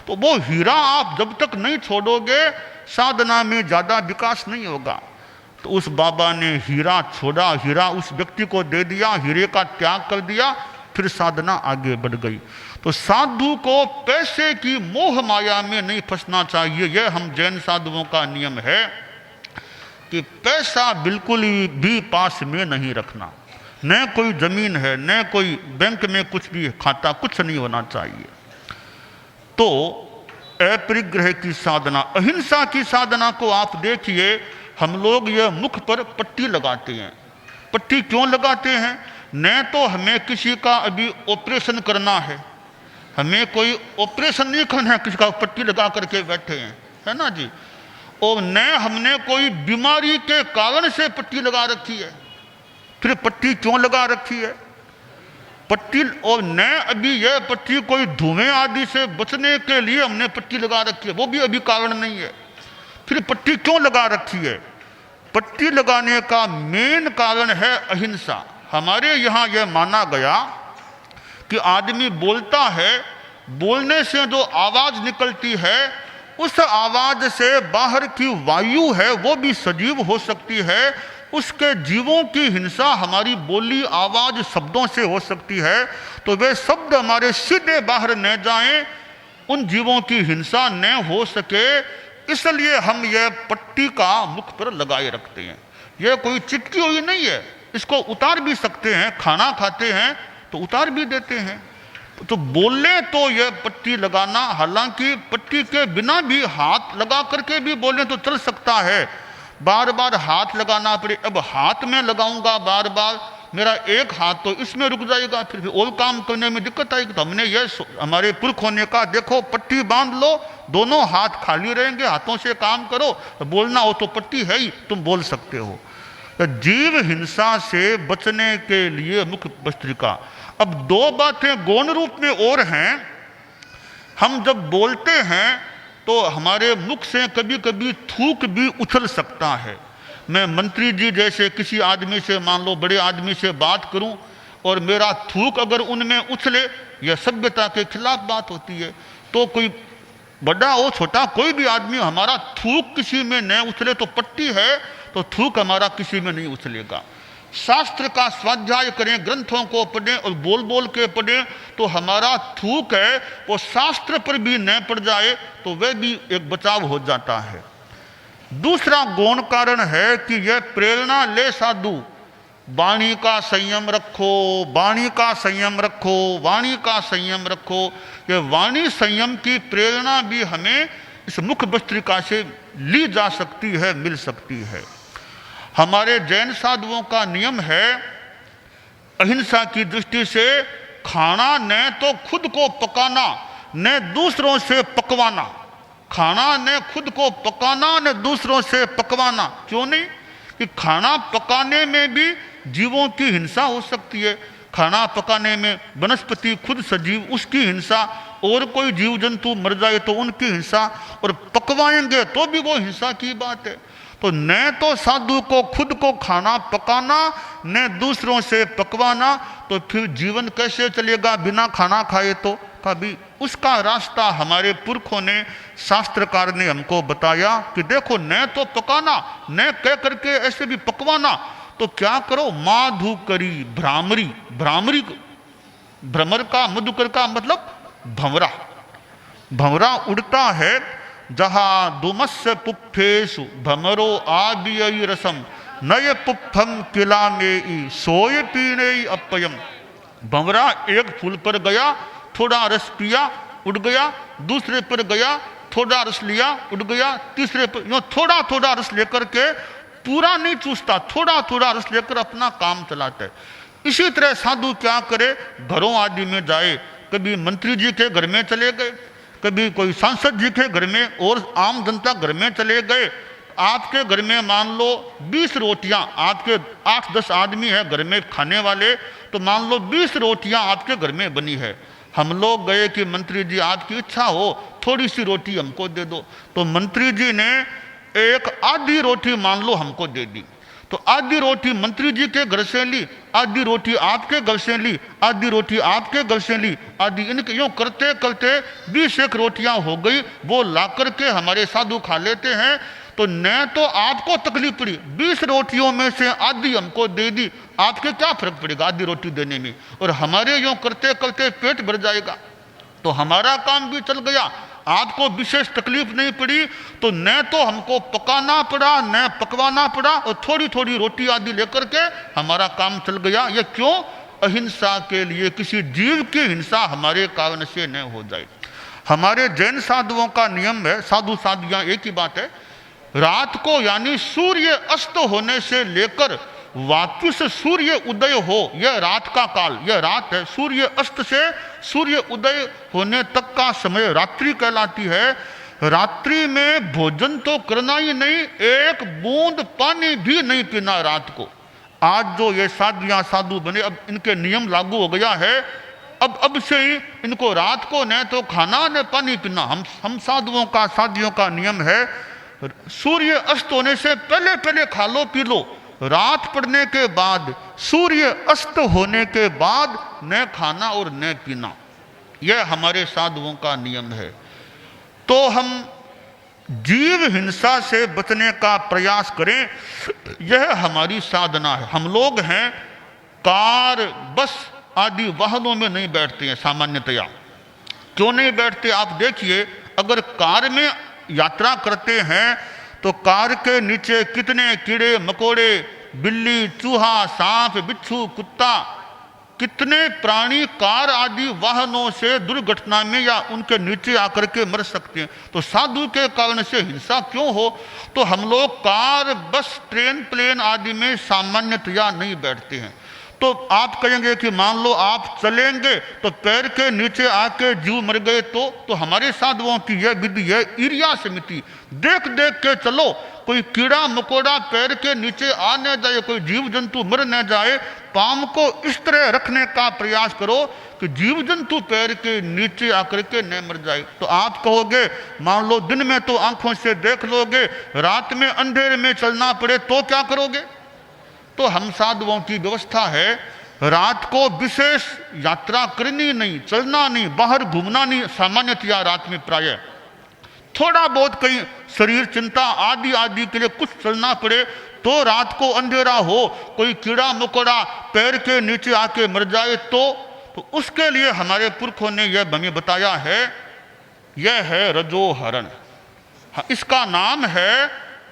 तो वो हीरा आप जब तक नहीं छोड़ोगे साधना में ज़्यादा विकास नहीं होगा। तो उस बाबा ने हीरा छोड़ा, हीरा उस व्यक्ति को दे दिया, हीरे का त्याग कर दिया, फिर साधना आगे बढ़ गई। तो साधु को पैसे की मोह माया में नहीं फंसना चाहिए। यह हम जैन साधुओं का नियम है कि पैसा बिल्कुल भी पास में नहीं रखना, न कोई जमीन है, न कोई बैंक में कुछ भी खाता, कुछ नहीं होना चाहिए। तो अपरिग्रह की साधना, अहिंसा की साधना को आप देखिए, हम लोग यह मुख पर पट्टी लगाते हैं। पट्टी क्यों लगाते हैं? न तो हमें किसी का अभी ऑपरेशन करना है, हमें कोई ऑपरेशन नहीं करना है, किसी का पट्टी लगा करके बैठे हैं, है ना जी। और न हमने कोई बीमारी के कारण से पट्टी लगा रखी है। फिर पट्टी क्यों लगा रखी है पट्टी? और न अभी यह पट्टी कोई धुएं आदि से बचने के लिए हमने पट्टी लगा रखी है, वो भी अभी कारण नहीं है। फिर पट्टी क्यों लगा रखी है? पट्टी लगाने का मेन कारण है अहिंसा। हमारे यहाँ यह माना गया कि आदमी बोलता है, बोलने से जो आवाज निकलती है उस आवाज से बाहर की वायु है वो भी सजीव हो सकती है। उसके जीवों की हिंसा हमारी बोली आवाज शब्दों से हो सकती है, तो वे शब्द हमारे सीधे बाहर न जाएं, उन जीवों की हिंसा न हो सके, इसलिए हम यह पट्टी का मुख पर लगाए रखते हैं। यह कोई चिपकी हुई नहीं है, इसको उतार भी सकते हैं, खाना खाते हैं तो उतार भी देते हैं। तो बोले तो यह पट्टी लगाना, हालांकि पट्टी के बिना भी हाथ लगा करके भी बोले तो चल सकता है, बार बार हाथ लगाना पड़े। अब हाथ में लगाऊंगा बार बार, मेरा एक हाथ तो इसमें रुक जाएगा, फिर और काम करने में दिक्कत आएगी। तो हमने यह हमारे पुरख होने का, देखो पट्टी बांध लो, दोनों हाथ खाली रहेंगे, हाथों से काम करो, तो बोलना हो तो पट्टी है ही, तुम बोल सकते हो। तो जीव हिंसा से बचने के लिए मुख्य भस्त्रिका। अब दो बातें गौण रूप में और हैं। हम जब बोलते हैं तो हमारे मुख से कभी कभी थूक भी उछल सकता है। मैं मंत्री जी जैसे किसी आदमी से, मान लो बड़े आदमी से बात करूं और मेरा थूक अगर उनमें उछले, यह सभ्यता के खिलाफ बात होती है। तो कोई बड़ा हो छोटा कोई भी आदमी, हमारा थूक किसी में न उछले तो पट्टी है, तो थूक हमारा किसी में नहीं उछलेगा। शास्त्र का स्वाध्याय करें, ग्रंथों को पढ़ें और बोल बोल के पढ़ें, तो हमारा थूक है वो शास्त्र पर भी न पड़ जाए तो वह भी एक बचाव हो जाता है। दूसरा गौण कारण है कि यह प्रेरणा ले साधु, वाणी का संयम रखो, वाणी का संयम रखो, वाणी का संयम रखो। यह वाणी संयम की प्रेरणा भी हमें इस मुख भस्त्रिका से ली जा सकती है, मिल सकती है। हमारे जैन साधुओं का नियम है अहिंसा की दृष्टि से, खाना न तो खुद को पकाना न दूसरों से पकवाना। खाना न खुद को पकाना न दूसरों से पकवाना। क्यों नहीं? कि खाना पकाने में भी जीवों की हिंसा हो सकती है। खाना पकाने में वनस्पति खुद सजीव, उसकी हिंसा, और कोई जीव जंतु मर जाए तो उनकी हिंसा, और पकवाएंगे तो भी वो हिंसा की बात है। तो न तो साधु को खुद को खाना पकाना न दूसरों से पकवाना, तो फिर जीवन कैसे चलेगा बिना खाना खाए? तो कभी उसका रास्ता हमारे पुरखों ने, शास्त्रकार ने हमको बताया कि देखो न तो पकाना, न कह करके ऐसे भी पकवाना, तो क्या करो? माधु करी भ्रामरी। भ्रामरी, भ्रमर का, मधुकर का मतलब भंवरा। भंवरा उड़ता है जहाँ दुमस्य पुप्फेषु भमरो आबियई रसम नय पुप्फम किला में सोय पीने अपयम। भंवरा एक फूल पर गया, थोड़ा रस पिया, उड़ गया, दूसरे पर गया, थोड़ा रस लिया, उड़ गया, तीसरे पर, यूँ थोड़ा थोड़ा रस लेकर के, पूरा नहीं चूसता, थोड़ा थोड़ा रस लेकर अपना काम चलाता है। इसी तरह साधु क्या करे? घरों आदि में जाए, कभी मंत्री जी के घर में चले गए, कभी कोई सांसद जी के घर में, और आम जनता घर में चले गए। आपके घर में मान लो 20 रोटियां, आपके 8-10 आदमी है घर में खाने वाले, तो मान लो 20 रोटियां आपके घर में बनी है। हम लोग गए कि मंत्री जी आपकी इच्छा हो थोड़ी सी रोटी हमको दे दो, तो मंत्री जी ने एक आधी रोटी मान लो हमको दे दी। तो आधी रोटी मंत्री जी के घर से ली, आधी रोटी आपके घर से ली, आधी रोटी आपके घर से ली, आधी इनके, यूँ करते करते 20 रोटियां हो गई। वो ला करके हमारे साधु खा लेते हैं। तो न तो आपको तकलीफ पड़ी, 20 रोटियों में से आधी हमको दे दी, आपके क्या फर्क पड़ेगा आधी रोटी देने में, और हमारे यूँ करते करते पेट भर जाएगा, तो हमारा काम भी चल गया, आपको विशेष तकलीफ नहीं पड़ी। तो न तो हमको पकाना पड़ा न पकवाना पड़ा, और थोड़ी थोड़ी रोटी आदि लेकर के हमारा काम चल गया। ये क्यों? अहिंसा के लिए, किसी जीव की हिंसा हमारे कारण से न हो जाए। हमारे जैन साधुओं का नियम है, साधु साधुयां एक ही बात है, रात को यानी सूर्य अस्त होने से लेकर वापस सूर्य उदय हो, यह रात का काल, यह रात है, सूर्य अस्त से सूर्य उदय होने तक का समय रात्रि कहलाती है। रात्रि में भोजन तो करना ही नहीं, एक बूंद पानी भी नहीं पीना रात को। आज जो ये साधुयां साधु बने, अब इनके नियम लागू हो गया है, अब से ही इनको रात को न तो खाना न पानी पीना। हम साधुओं का साधियों का नियम है, सूर्य अस्त होने से पहले पहले खा लो पी लो, रात पड़ने के बाद, सूर्य अस्त होने के बाद न खाना और न पीना। यह हमारे साधुओं का नियम है। तो हम जीव हिंसा से बचने का प्रयास करें, यह हमारी साधना है। हम लोग हैं कार बस आदि वाहनों में नहीं बैठते हैं सामान्यतया। क्यों नहीं बैठते आप देखिए, अगर कार में यात्रा करते हैं तो कार के नीचे कितने कीड़े मकोड़े, बिल्ली, चूहा, सांप, बिच्छू, कुत्ता, कितने प्राणी कार आदि वाहनों से दुर्घटना में या उनके नीचे आकर के मर सकते हैं। तो साधु के कारण से हिंसा क्यों हो? तो हम लोग कार बस ट्रेन प्लेन आदि में सामान्यतया नहीं बैठते हैं। तो आप कहेंगे कि मान लो आप चलेंगे तो पैर के नीचे आके जीव मर गए तो हमारे साधुओं की यह विधि है, ईर्या समिति, देख देख के चलो, कोई कीड़ा मकोड़ा पैर के नीचे आ न जाए, कोई जीव जंतु मर न जाए। पाम को इस तरह रखने का प्रयास करो कि जीव जंतु पैर के नीचे आकर के न मर जाए। तो आप कहोगे मान लो दिन में तो आंखों से देख लोगे, रात में अंधेरे में चलना पड़े तो क्या करोगे? तो हम साधुओं की व्यवस्था है, रात को विशेष यात्रा करनी नहीं, चलना नहीं, बाहर घूमना नहीं। सामान्यतया रात में प्रायः थोड़ा बहुत कहीं शरीर चिंता आदि आदि के लिए कुछ चलना पड़े तो रात को अंधेरा हो, कोई कीड़ा मकोड़ा पैर के नीचे आके मर जाए तो उसके लिए हमारे पुरखों ने यह हमें बताया है, यह है रजोहरण। इसका नाम है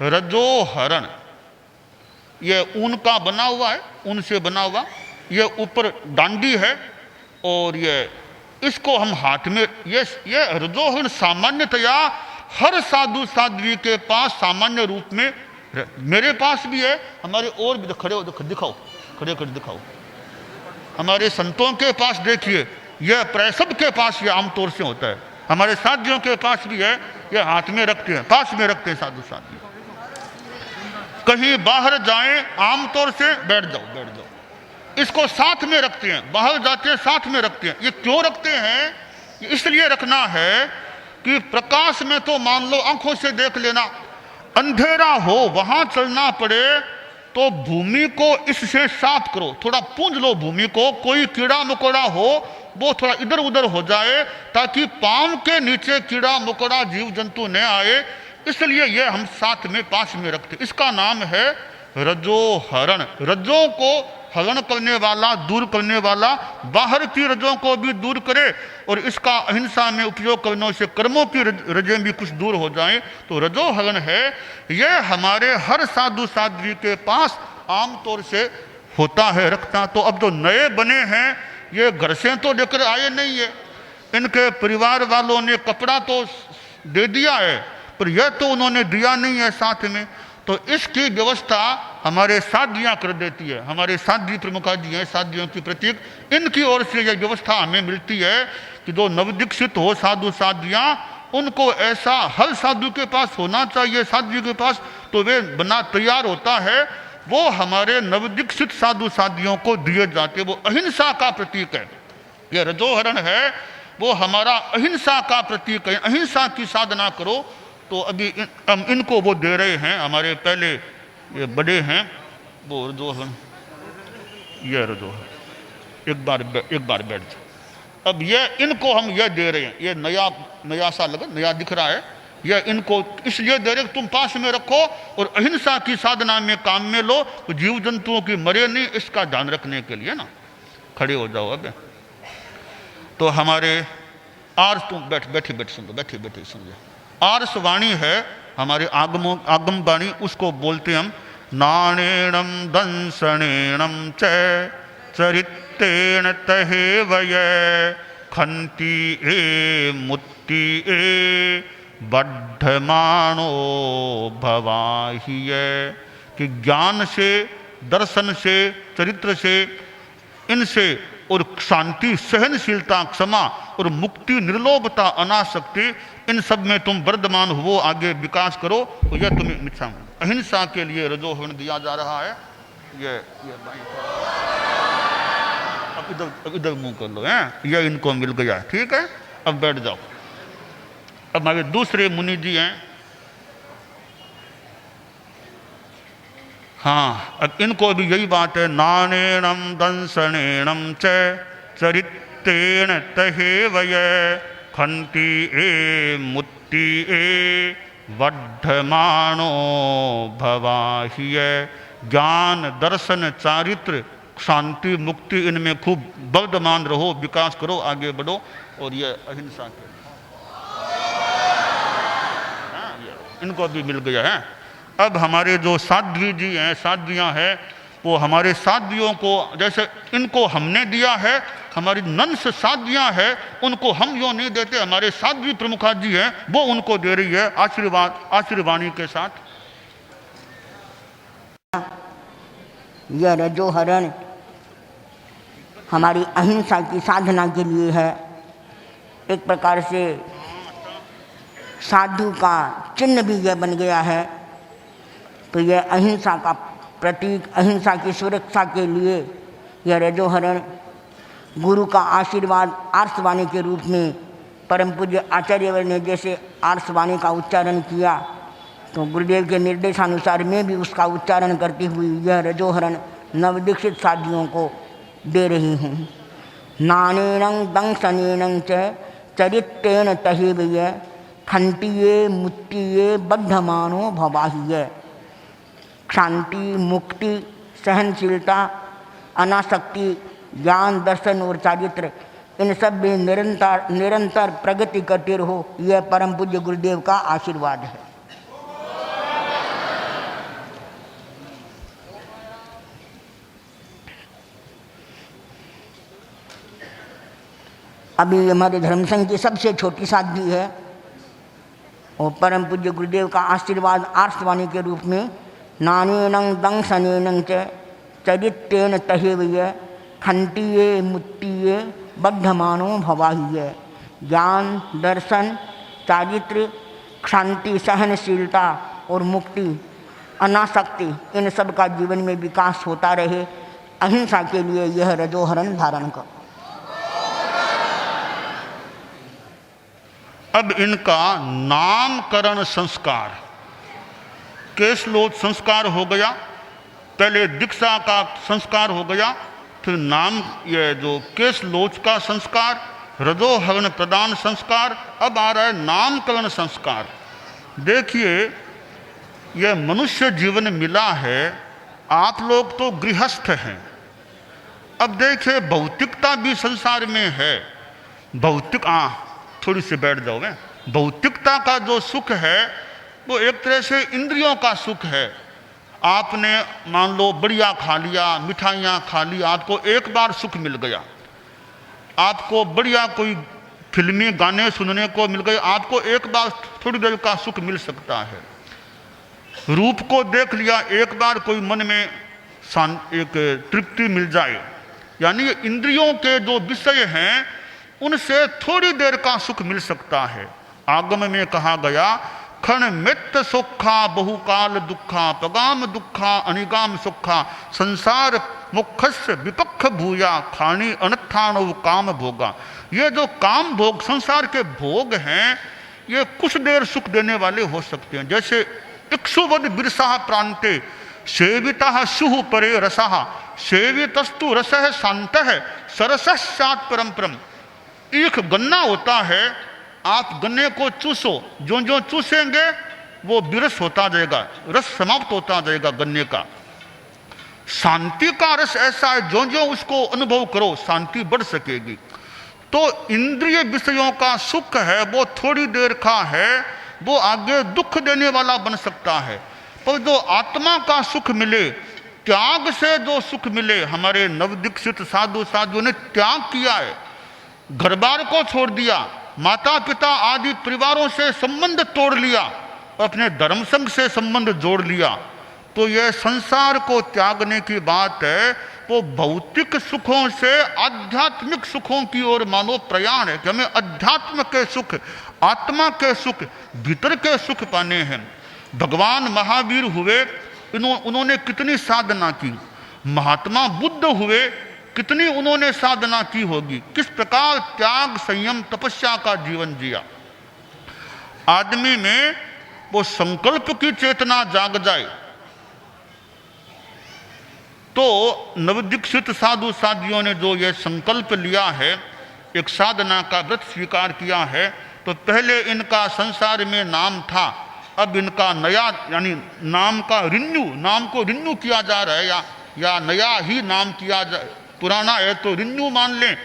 रजोहरण। यह ऊन का बना हुआ है, ऊन से बना हुआ, यह ऊपर डांडी है और यह इसको हम हाथ में, यह रजोहरण सामान्यतया हर साधु साध्वी के पास सामान्य रूप में, मेरे पास भी है, हमारे और भी खड़े हो दिखाओ, खड़े कर दिखाओ, हमारे संतों के पास देखिए, यह प्राय सबके पास यह आमतौर से होता है। हमारे साथियों के पास भी है, यह हाथ में रखते हैं, पास में रखते हैं साधु साथी। कहीं बाहर जाएं आमतौर से बैठ जाओ, इसको साथ में रखते हैं, बाहर जाते हैं साथ में रखते हैं। ये क्यों रखते हैं? इसलिए रखना है कि प्रकाश में तो मान लो आंखों से देख लेना, अंधेरा हो वहां चलना पड़े तो भूमि को इससे साफ करो, थोड़ा पूंज लो भूमि को, कोई कीड़ा मकोड़ा हो वो थोड़ा इधर उधर हो जाए ताकि पांव के नीचे कीड़ा मकोड़ा जीव जंतु न आए। इसलिए यह हम साथ में पास में रखते। इसका नाम है रजोहरण। रजों को हरण करने वाला, दूर करने वाला, बाहर की रजों को भी दूर करे और इसका अहिंसा में उपयोग करने से कर्मों की रजें भी कुछ दूर हो जाएं, तो रजोहरण है। यह हमारे हर साधु साध्वी के पास आमतौर से होता है रखना। तो अब जो नए बने हैं ये घर से तो लेकर आए नहीं है, इनके परिवार वालों ने कपड़ा तो दे दिया है पर यह तो उन्होंने दिया नहीं है साथ में, तो इसकी व्यवस्था हमारे साध्वियाँ कर देती है। हमारे साध्वी प्रमुखा जी हैं, साध्वियों की प्रतीक, इनकी ओर से यह व्यवस्था हमें मिलती है कि जो नवदीक्षित हो साधु साध्वियाँ, उनको ऐसा हर साधु के पास होना चाहिए, साध्वी के पास, तो वे बना तैयार होता है, वो हमारे नवदीक्षित साधु साध्वियों को दिए जाते। वो अहिंसा का प्रतीक है। यह रजोहरण है, वो हमारा अहिंसा का प्रतीक है। अहिंसा की साधना करो। तो अभी हम इनको वो दे रहे हैं, हमारे पहले ये बड़े हैं वो रजोहरण, ये रजोहरण, एक बार बैठ जाओ। अब ये इनको हम ये दे रहे हैं, ये नया सा लगा, नया दिख रहा है, यह इनको इसलिए दे रहे तुम पास में रखो और अहिंसा की साधना में काम में लो, तो जीव जंतुओं की मरे नहीं, इसका ध्यान रखने के लिए ना। खड़े हो जाओ। अब तो हमारे आर्स, तुम बैठे सुन लो। आर्स वाणी है हमारे आगम वाणी, उसको बोलते हम नाणेणम दंसणेणम च चरित्रेण तहे वय खंती ए मुत्ति ए बद्धमानो भवाहिय। कि ज्ञान से दर्शन से, चरित्र से, इनसे, और शांति, सहनशीलता, क्षमा और मुक्ति, निर्लोभता, अनासक्ति, इन सब में तुम वर्धमान हो, आगे विकास करो। तो यह तुम्हें मिच्छा अहिंसा के लिए रजोहरण दिया जा रहा है। ये अब इधर मुंह कर लो, हैं, यह इनको मिल गया, ठीक है। अब बैठ जाओ। अब हमारे दूसरे मुनि जी हैं, हाँ, अब इनको भी यही बात है। नानेणम दंसनेणम च चरित्रेण तहे वय खंति ए मुत्ति ए वर्धमानो भवाहिय। ज्ञान, दर्शन, चारित्र, शांति, मुक्ति, इनमें खूब वर्धमान रहो, विकास करो, आगे बढ़ो। और ये अहिंसा के इनको भी मिल गया है। अब हमारे जो साध्वी जी हैं, साध्वियाँ हैं, वो हमारे साध्वियों को, जैसे इनको हमने दिया है, हमारी नंस साध्वियाँ हैं, उनको हम यो नहीं देते, हमारे साध्वी प्रमुखा जी हैं, वो उनको दे रही है आशीर्वाद, आशीर्वाणी के साथ। यह रजोहरण हमारी अहिंसा की साधना के लिए है। एक प्रकार से साधु का चिन्ह भी यह बन गया है। तो यह अहिंसा का प्रतीक, अहिंसा की सुरक्षा के लिए यह रजोहरण गुरु का आशीर्वाद आर्षवाणी के रूप में, परम पूज्य आचार्यवर ने जैसे आर्षवाणी का उच्चारण किया, तो गुरुदेव के निर्देशानुसार मैं भी उसका उच्चारण करती हुई यह रजोहरण नवदीक्षित साधियों को दे रही हूँ। नानेनं दंसनेनं च चरित्रेण तहेवय खंतिये मुत्तिये बद्धमानो भवाहिय। शांति, मुक्ति, सहनशीलता, अनासक्ति, ज्ञान, दर्शन और चारित्र, इन सब में निरंतर प्रगति करते रहो, यह परम पूज्य गुरुदेव का आशीर्वाद है। अभी हमारे धर्म संघ की सबसे छोटी साध्वी है और परम पूज्य गुरुदेव का आशीर्वाद आर्षवाणी के रूप में नानेनं दंसनेनं च चरित्रेण तहेवय खंतिये मुत्तिये बद्धमानो भवाहिय। ज्ञान, दर्शन, चारित्र, शांति, सहनशीलता और मुक्ति, अनासक्ति, इन सब का जीवन में विकास होता रहे, अहिंसा के लिए यह रजोहरण धारण करो। अब इनका नामकरण संस्कार, केशलोच संस्कार हो गया, पहले दीक्षा का संस्कार हो गया, फिर नाम, ये जो केशलोच का संस्कार, रजोहरण प्रदान संस्कार, अब आ रहा है नामकरण संस्कार। देखिए, यह मनुष्य जीवन मिला है, आप लोग तो गृहस्थ हैं। अब देखिए, भौतिकता भी संसार में है। भौतिक, थोड़ी सी बैठ जाओ। भौतिकता का जो सुख है वो एक तरह से इंद्रियों का सुख है। आपने मान लो बढ़िया खा लिया, मिठाइयाँ खा ली, आपको एक बार सुख मिल गया। आपको बढ़िया कोई फिल्मी गाने सुनने को मिल गए, आपको एक बार थोड़ी देर का सुख मिल सकता है। रूप को देख लिया, एक बार कोई मन में एक तृप्ति मिल जाए। यानी इंद्रियों के जो विषय हैं उनसे थोड़ी देर का सुख मिल सकता है। आगम में कहा गया, खण मित सुखा बहुकाल दुखा पगाम दुखा अनिगाम सुखा संसार मुखस्य विपक्ष भूया खानी अनत्थानो काम भोगा। ये जो काम भोग, संसार के भोग हैं, ये कुछ देर सुख देने वाले हो सकते हैं। जैसे इक्षुवद बिरसा प्रांते सेविता शुह परे रसः सेवितस्तु रसः शांतः सरसः सात परम। एक गन्ना होता है, आप गन्ने को चूसो, जो जो चूसेंगे वो विरस होता जाएगा, रस समाप्त होता जाएगा गन्ने का। शांति का रस ऐसा है, जो जो उसको अनुभव करो शांति बढ़ सकेगी। तो इंद्रिय विषयों का सुख है वो थोड़ी देर का है, वो आगे दुख देने वाला बन सकता है। पर जो आत्मा का सुख मिले, त्याग से जो सुख मिले, हमारे नवदीक्षित साधु साधुओं ने त्याग किया है, घर बार को छोड़ दिया, माता पिता आदि परिवारों से संबंध तोड़ लिया, अपने धर्म संघ से संबंध जोड़ लिया, तो यह संसार को त्यागने की बात है। वो भौतिक सुखों से आध्यात्मिक सुखों की ओर मानो प्रयाण है कि हमें अध्यात्म के सुख, आत्मा के सुख, भीतर के सुख पाने हैं। भगवान महावीर हुए, उन्होंने कितनी साधना की। महात्मा बुद्ध हुए, कितनी उन्होंने साधना की होगी। किस प्रकार त्याग, संयम, तपस्या का जीवन जिया। आदमी में वो संकल्प की चेतना जाग जाए तो नवदीक्षित साधु साधियों ने जो ये संकल्प लिया है, एक साधना का व्रत स्वीकार किया है, तो पहले इनका संसार में नाम था, अब इनका नया यानी नाम का रिन्यू, नाम को रिन्यू किया जा रहा है या नया ही नाम किया जा। पुराना है तो रिन्यू मान लें,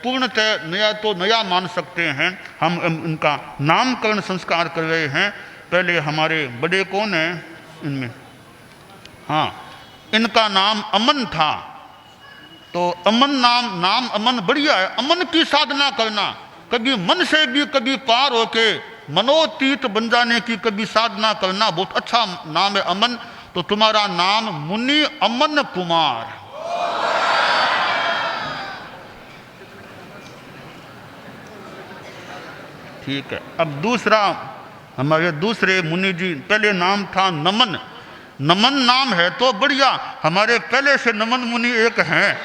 पूर्णतः नया तो नया मान सकते हैं। हम इनका नामकरण संस्कार कर रहे हैं। पहले हमारे बड़े कौन हैं इनमें? हाँ, इनका नाम अमन था, तो अमन नाम अमन बढ़िया है। अमन की साधना करना, कभी मन से भी कभी पार होके मनोतीत बन जाने की कभी साधना करना, बहुत अच्छा नाम है अमन। तो तुम्हारा नाम मुनि अमन कुमार। ठीक है। अब दूसरा, हमारे दूसरे मुनि जी, पहले नाम था नमन। नमन नाम है तो बढ़िया, हमारे पहले से नमन मुनि एक हैं,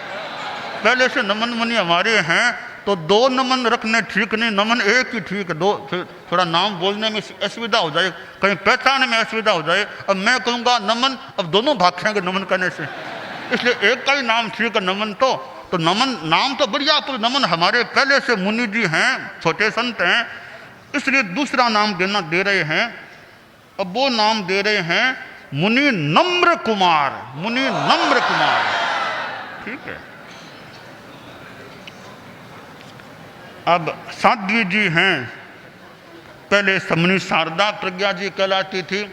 पहले से नमन मुनि हमारे हैं, तो दो नमन रखने ठीक नहीं, नमन एक ही ठीक है। दो थोड़ा नाम बोलने में असुविधा हो जाए, कहीं पहचान में असुविधा हो जाए। अब मैं कहूँगा नमन, अब दोनों भाग जाएंगे नमन करने से, इसलिए एक का ही नाम ठीक है नमन। तो नमन नाम तो बढ़िया, तो नमन हमारे पहले से मुनि जी हैं, छोटे संत हैं, इसलिए दूसरा नाम दे रहे हैं। अब वो नाम दे रहे हैं मुनि नम्र कुमार, मुनि नम्र कुमार। ठीक है। अब साध्वी जी हैं, पहले समनी शारदा प्रज्ञा जी कहलाती थी।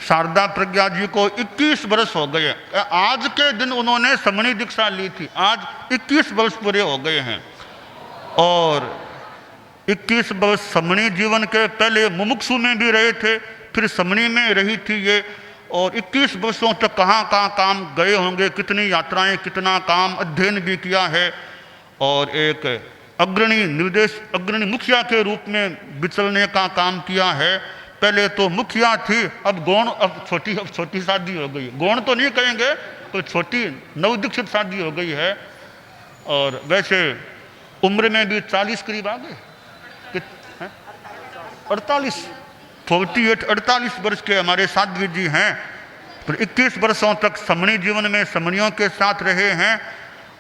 शारदा प्रज्ञा जी को 21 वर्ष हो गए, आज के दिन उन्होंने समनी दीक्षा ली थी। आज 21 वर्ष पूरे हो गए हैं। और 21 वर्ष समणी जीवन के पहले मुमुक्षु में भी रहे थे, फिर समणी में रही थी ये। और 21 वर्षों तक कहाँ कहाँ काम गए होंगे, कितनी यात्राएं, कितना काम अध्ययन भी किया है। और एक अग्रणी मुखिया के रूप में विचरने का काम किया है। पहले तो मुखिया थी, अब गौण, अब छोटी शादी हो गई। गौण तो नहीं कहेंगे, तो छोटी नवदीक्षित शादी हो गई है। और वैसे उम्र में भी 40 करीब आ गए, 48 वर्ष के हमारे साध्वी जी हैं। फिर 21 वर्षों तक समणी जीवन में समणियों के साथ रहे हैं।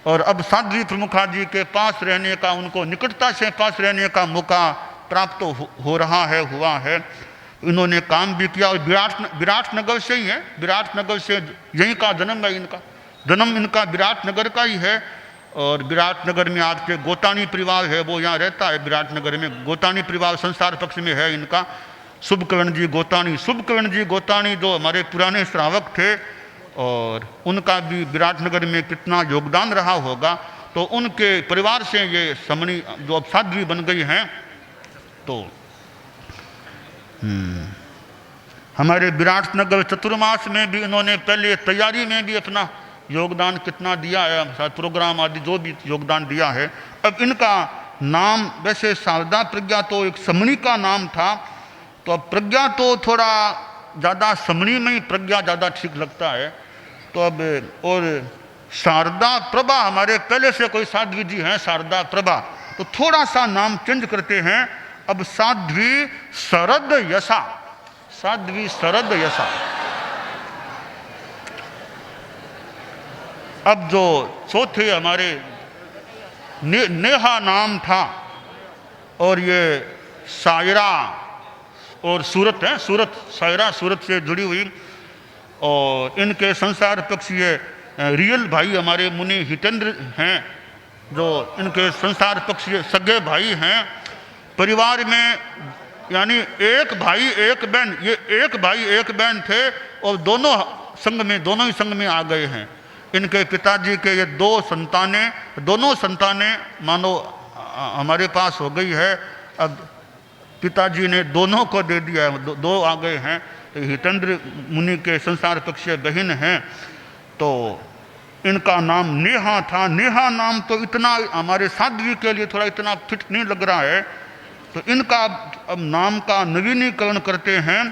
और अब साध्वी प्रमुखा जी के पास रहने का, उनको निकटता से पास रहने का मौका प्राप्त हो रहा है, हुआ है। इन्होंने काम भी किया। और विराट नगर से ही है, विराट नगर से, यहीं का जन्म है इनका, जन्म इनका विराट नगर का ही है। और विराट नगर में आज के गोतानी परिवार है, वो यहाँ रहता है विराट नगर में। गोतानी परिवार संसार पक्ष में है इनका। शुभकर्ण जी गोतानी जो हमारे पुराने श्रावक थे, और उनका भी विराट नगर में कितना योगदान रहा होगा। तो उनके परिवार से ये समणी जो अब साध्वी बन गई हैं। तो हमारे विराट नगर चतुर्मास में भी इन्होंने पहले तैयारी में भी अपना योगदान कितना दिया है, प्रोग्राम आदि जो भी योगदान दिया है। अब इनका नाम, वैसे शारदा प्रज्ञा तो एक समणी का नाम था, तो अब प्रज्ञा तो थोड़ा ज़्यादा समणी में ही प्रज्ञा ज़्यादा ठीक लगता है। तो अब और शारदा प्रभा, हमारे पहले से कोई साध्वी जी हैं शारदा प्रभा, तो थोड़ा सा नाम चेंज करते हैं। अब साध्वी शरद यशा, साध्वी शरद यशा। अब जो चौथे हमारे नेहा नाम था, और ये शायरा और सूरत है, शायरा सूरत से जुड़ी हुई। और इनके संसार पक्ष ये रियल भाई हमारे मुनि हितेंद्र हैं, जो इनके संसार पक्ष सगे भाई हैं। परिवार में यानी एक भाई एक बहन, ये एक भाई एक बहन थे, और दोनों ही संग में आ गए हैं। इनके पिताजी के ये दोनों संतानें मानो हमारे पास हो गई है। अब पिताजी ने दोनों को दे दिया है, दो आ गए हैं। तो हितेंद्र मुनि के संसार पक्षीय बहन हैं, तो इनका नाम नेहा था। नेहा नाम तो इतना हमारे साध्वी के लिए थोड़ा इतना फिट नहीं लग रहा है, तो इनका अब नाम का नवीनीकरण करते हैं,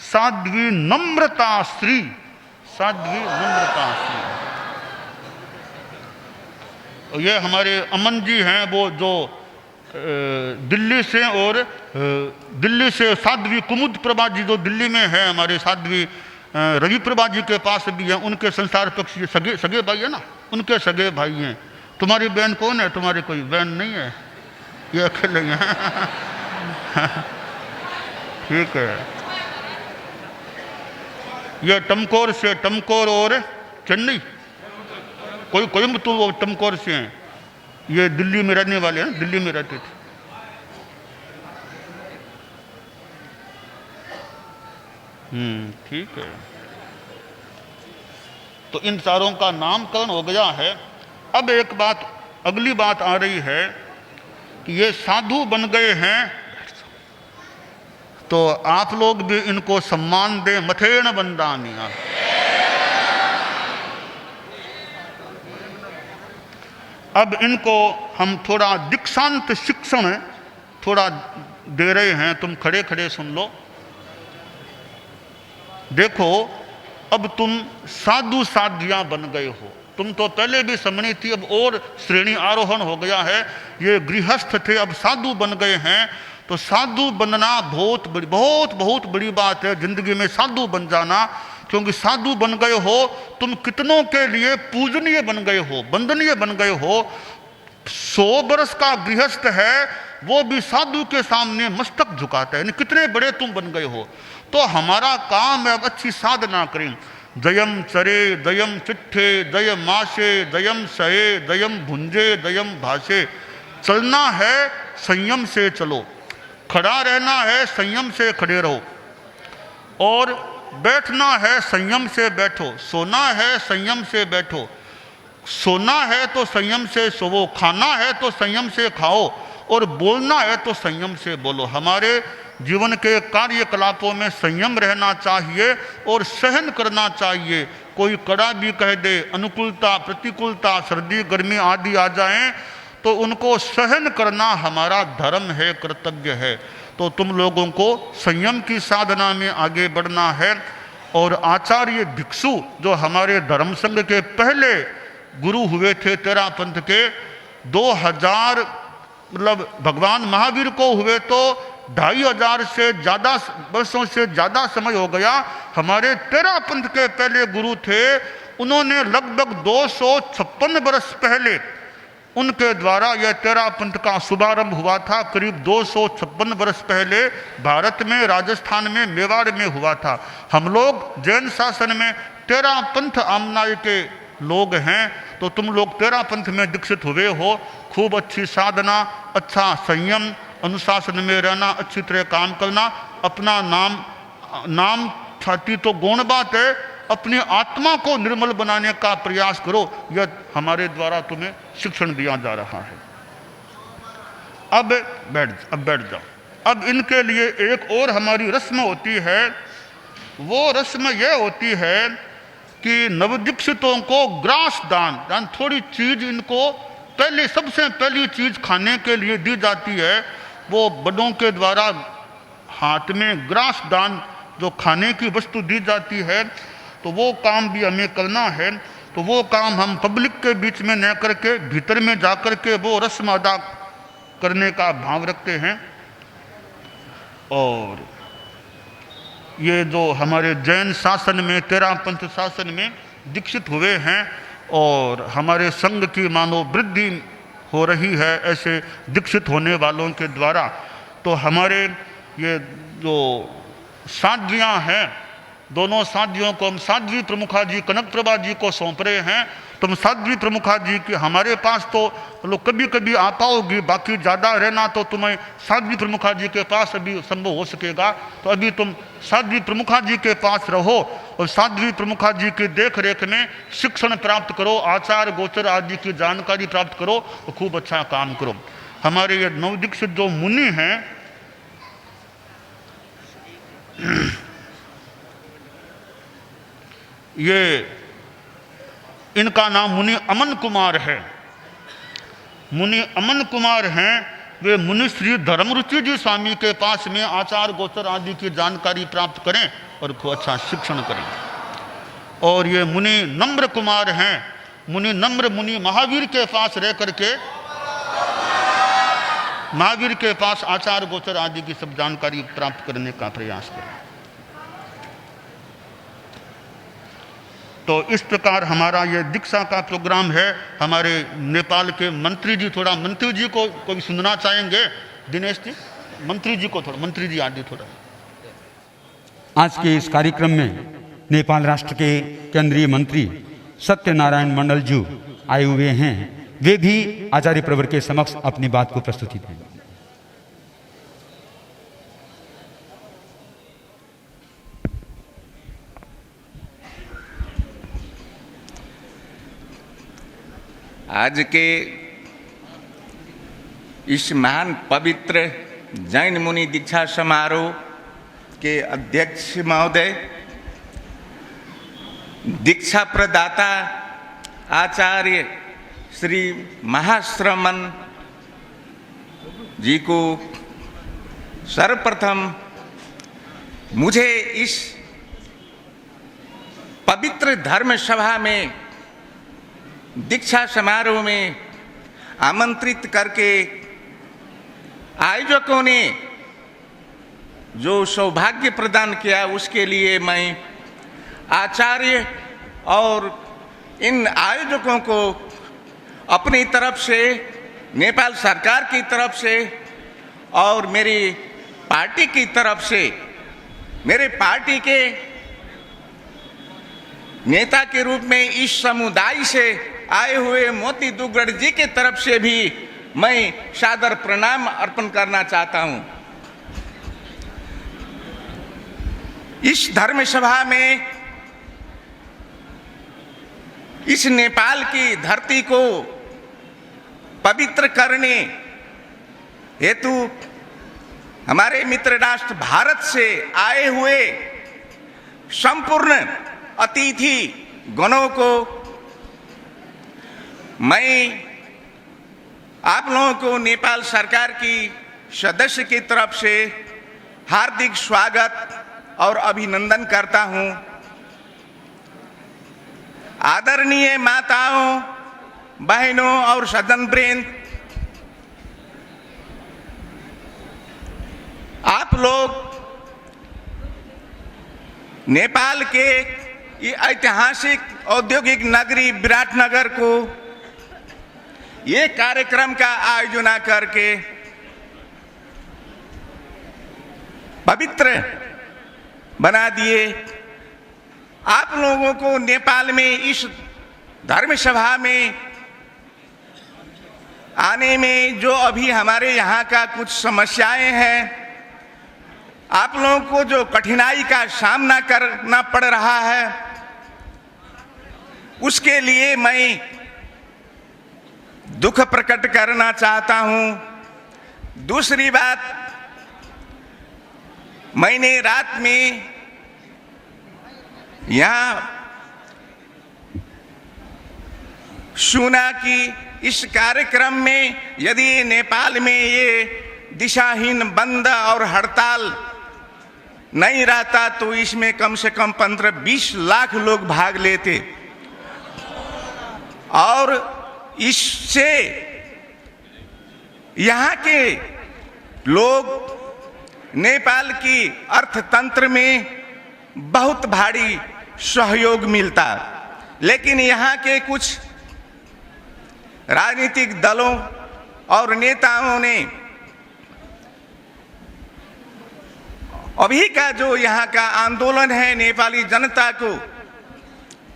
साध्वी नम्रता श्री। साध्वी नम्रता श्री। ये हमारे अमन जी हैं, वो जो दिल्ली से, और दिल्ली से साध्वी कुमुद प्रभा जी जो दिल्ली में है, हमारे साध्वी रवि प्रभा जी के पास भी हैं, उनके संसार पक्षी सगे सगे भाई है ना, उनके सगे भाई हैं। तुम्हारी बहन कौन है? तुम्हारी कोई बहन नहीं है, ये अकेले हैं। ठीक है। ये टमकोर से, टमकोर और चेन्नई, कोयम्बतूर और टमकोर से हैं। ये दिल्ली में रहने वाले हैं, दिल्ली में रहते थे। ठीक है। तो इन चारों का नामकरण हो गया है। अब एक बात, अगली बात आ रही है कि ये साधु बन गए हैं, तो आप लोग भी इनको सम्मान दें। मथेण वंदानिया। अब इनको हम थोड़ा दीक्षांत शिक्षण थोड़ा दे रहे हैं, तुम खड़े खड़े सुन लो। देखो, अब तुम साधु साध्वियां बन गए हो। तुम तो पहले भी समणी थी, अब और श्रेणी आरोहण हो गया है। ये गृहस्थ थे, अब साधु बन गए हैं। तो साधु बनना बहुत बड़ी बात है, जिंदगी में साधु बन जाना। क्योंकि साधु बन गए हो, तुम कितनों के लिए पूजनीय बन गए हो, वंदनीय बन गए हो। 100 वर्ष का गृहस्थ है, वो भी साधु के सामने मस्तक झुकाता है। कितने बड़े तुम बन गए हो। तो हमारा काम है अब अच्छी साधना करें। दयम चरे, दयम चिट्ठे, दय माशे, दयम सहे, दयम भुंजे, दयम भाषे। चलना है संयम से चलो, खड़ा रहना है संयम से खड़े रहो, और बैठना है संयम से बैठो, सोना है संयम से बैठो। सोना है तो संयम से सोवो, खाना है तो संयम से खाओ, और बोलना है तो संयम से बोलो। हमारे जीवन के कार्यकलापों में संयम रहना चाहिए और सहन करना चाहिए। कोई कड़ा भी कह दे, अनुकूलता प्रतिकूलता, सर्दी गर्मी आदि आ जाएं, तो उनको सहन करना हमारा धर्म है, कर्तव्य है। तो तुम लोगों को संयम की साधना में आगे बढ़ना है। और आचार्य भिक्षु जो हमारे धर्म संघ के पहले गुरु हुए थे तेरा पंथ के, 2000 मतलब भगवान महावीर को हुए तो 2500 से ज़्यादा वर्षों से ज़्यादा समय हो गया। हमारे तेरा पंथ के पहले गुरु थे, उन्होंने लगभग 256 वर्ष पहले उनके द्वारा यह तेरा पंथ का शुभारंभ हुआ था। करीब 256 वर्ष पहले भारत में, राजस्थान में, मेवाड़ में हुआ था। हम लोग जैन शासन में तेरा पंथ आमनाय के लोग हैं, तो तुम लोग तेरा पंथ में दीक्षित हुए हो। खूब अच्छी साधना, अच्छा संयम, अनुशासन में रहना, अच्छी तरह काम करना। अपना नाम छाती तो गौण बात है, अपनी आत्मा को निर्मल बनाने का प्रयास करो। यह हमारे द्वारा तुम्हें शिक्षण दिया जा रहा है। अब बैठ जाओ। अब इनके लिए एक और हमारी रस्म होती है। वो रस्म यह होती है कि नवदीक्षितों को ग्रास दान, यानी थोड़ी चीज इनको पहले, सबसे पहली चीज खाने के लिए दी जाती है। वो बड़ों के द्वारा हाथ में ग्रास दान, जो खाने की वस्तु दी जाती है, तो वो काम भी हमें करना है। तो वो काम हम पब्लिक के बीच में न करके भीतर में जा कर के वो रस्म अदा करने का भाव रखते हैं। और ये जो हमारे जैन शासन में, तेरा पंथ शासन में दीक्षित हुए हैं और हमारे संघ की मानो वृद्धि हो रही है ऐसे दीक्षित होने वालों के द्वारा, तो हमारे ये जो साध्वियाँ हैं, दोनों साध्वियों को हम साध्वी प्रमुखा जी कनक प्रभा जी को सौंप रहे हैं। तुम साध्वी प्रमुखा जी की हमारे पास तो लोग कभी कभी आ पाओगी, बाकी ज़्यादा रहना तो तुम्हें साध्वी प्रमुखा जी के पास अभी संभव हो सकेगा। तो अभी तुम साध्वी प्रमुखा जी के पास रहो और साध्वी प्रमुखा जी की देख रेख में शिक्षण प्राप्त करो, आचार गोचर आदि की जानकारी प्राप्त करो, तो खूब अच्छा काम करो। हमारे ये नवदीक्षित जो मुनि हैं, ये इनका नाम मुनि अमन कुमार है। मुनि अमन कुमार हैं, वे मुनि श्री धर्मरुचि जी स्वामी के पास में आचार गोचर आदि की जानकारी प्राप्त करें और खूब अच्छा शिक्षण करें। और ये मुनि नम्र कुमार हैं, मुनि नम्र मुनि महावीर के पास रह करके महावीर के पास आचार गोचर आदि की सब जानकारी प्राप्त करने का प्रयास करें। तो इस प्रकार हमारा ये दीक्षा का प्रोग्राम है। हमारे नेपाल के मंत्री जी, थोड़ा मंत्री जी को भी सुनना चाहेंगे। दिनेश जी, मंत्री जी को थोड़ा, मंत्री जी आदि थोड़ा। आज के इस कार्यक्रम में नेपाल राष्ट्र के केंद्रीय मंत्री सत्यनारायण मंडल जी आए हुए हैं। वे भी आचार्य प्रवर के समक्ष अपनी बात को प्रस्तुति दें। आज के इस महान पवित्र जैन मुनि दीक्षा समारोह के अध्यक्ष महोदय, दीक्षा प्रदाता आचार्य श्री महाश्रमण जी को सर्वप्रथम मुझे इस पवित्र धर्म सभा में दीक्षा समारोह में आमंत्रित करके आयोजकों ने जो सौभाग्य प्रदान किया, उसके लिए मैं आचार्य और इन आयोजकों को अपनी तरफ से, नेपाल सरकार की तरफ से और मेरी पार्टी की तरफ से, मेरे पार्टी के नेता के रूप में इस समुदाय से आए हुए मोती दुग्गड़ जी के तरफ से भी मैं सादर प्रणाम अर्पण करना चाहता हूं। इस धर्म सभा में इस नेपाल की धरती को पवित्र करने हेतु हमारे मित्र राष्ट्र भारत से आए हुए संपूर्ण अतिथि गणों को मैं आप लोगों को नेपाल सरकार की सदस्य की तरफ से हार्दिक स्वागत और अभिनंदन करता हूं। आदरणीय माताओं, बहनों और सज्जनवृंद, आप लोग नेपाल के ये ऐतिहासिक औद्योगिक नगरी विराटनगर को ये कार्यक्रम का आयोजन करके पवित्र बना दिए। आप लोगों को नेपाल में इस धर्म सभा में आने में जो अभी हमारे यहाँ का कुछ समस्याएं हैं, आप लोगों को जो कठिनाई का सामना करना पड़ रहा है, उसके लिए मैं दुख प्रकट करना चाहता हूं। दूसरी बात, मैंने रात में यहाँ सुना कि इस कार्यक्रम में यदि नेपाल में ये दिशाहीन बंद और हड़ताल नहीं रहता तो इसमें कम से कम 15-20 लाख लोग भाग लेते और इससे यहाँ के लोग नेपाल की अर्थतंत्र में बहुत भारी सहयोग मिलता। लेकिन यहाँ के कुछ राजनीतिक दलों और नेताओं ने अभी का जो यहाँ का आंदोलन है नेपाली जनता को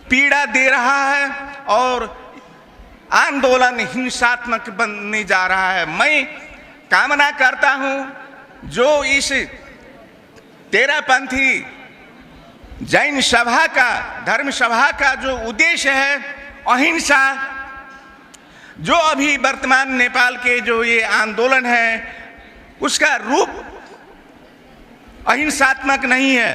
पीड़ा दे रहा है और आंदोलन हिंसात्मक बनने जा रहा है। मैं कामना करता हूं जो इस तेरापंथी जैन सभा का, धर्म सभा का जो उद्देश्य है अहिंसा, जो अभी वर्तमान नेपाल के जो ये आंदोलन है उसका रूप अहिंसात्मक नहीं है,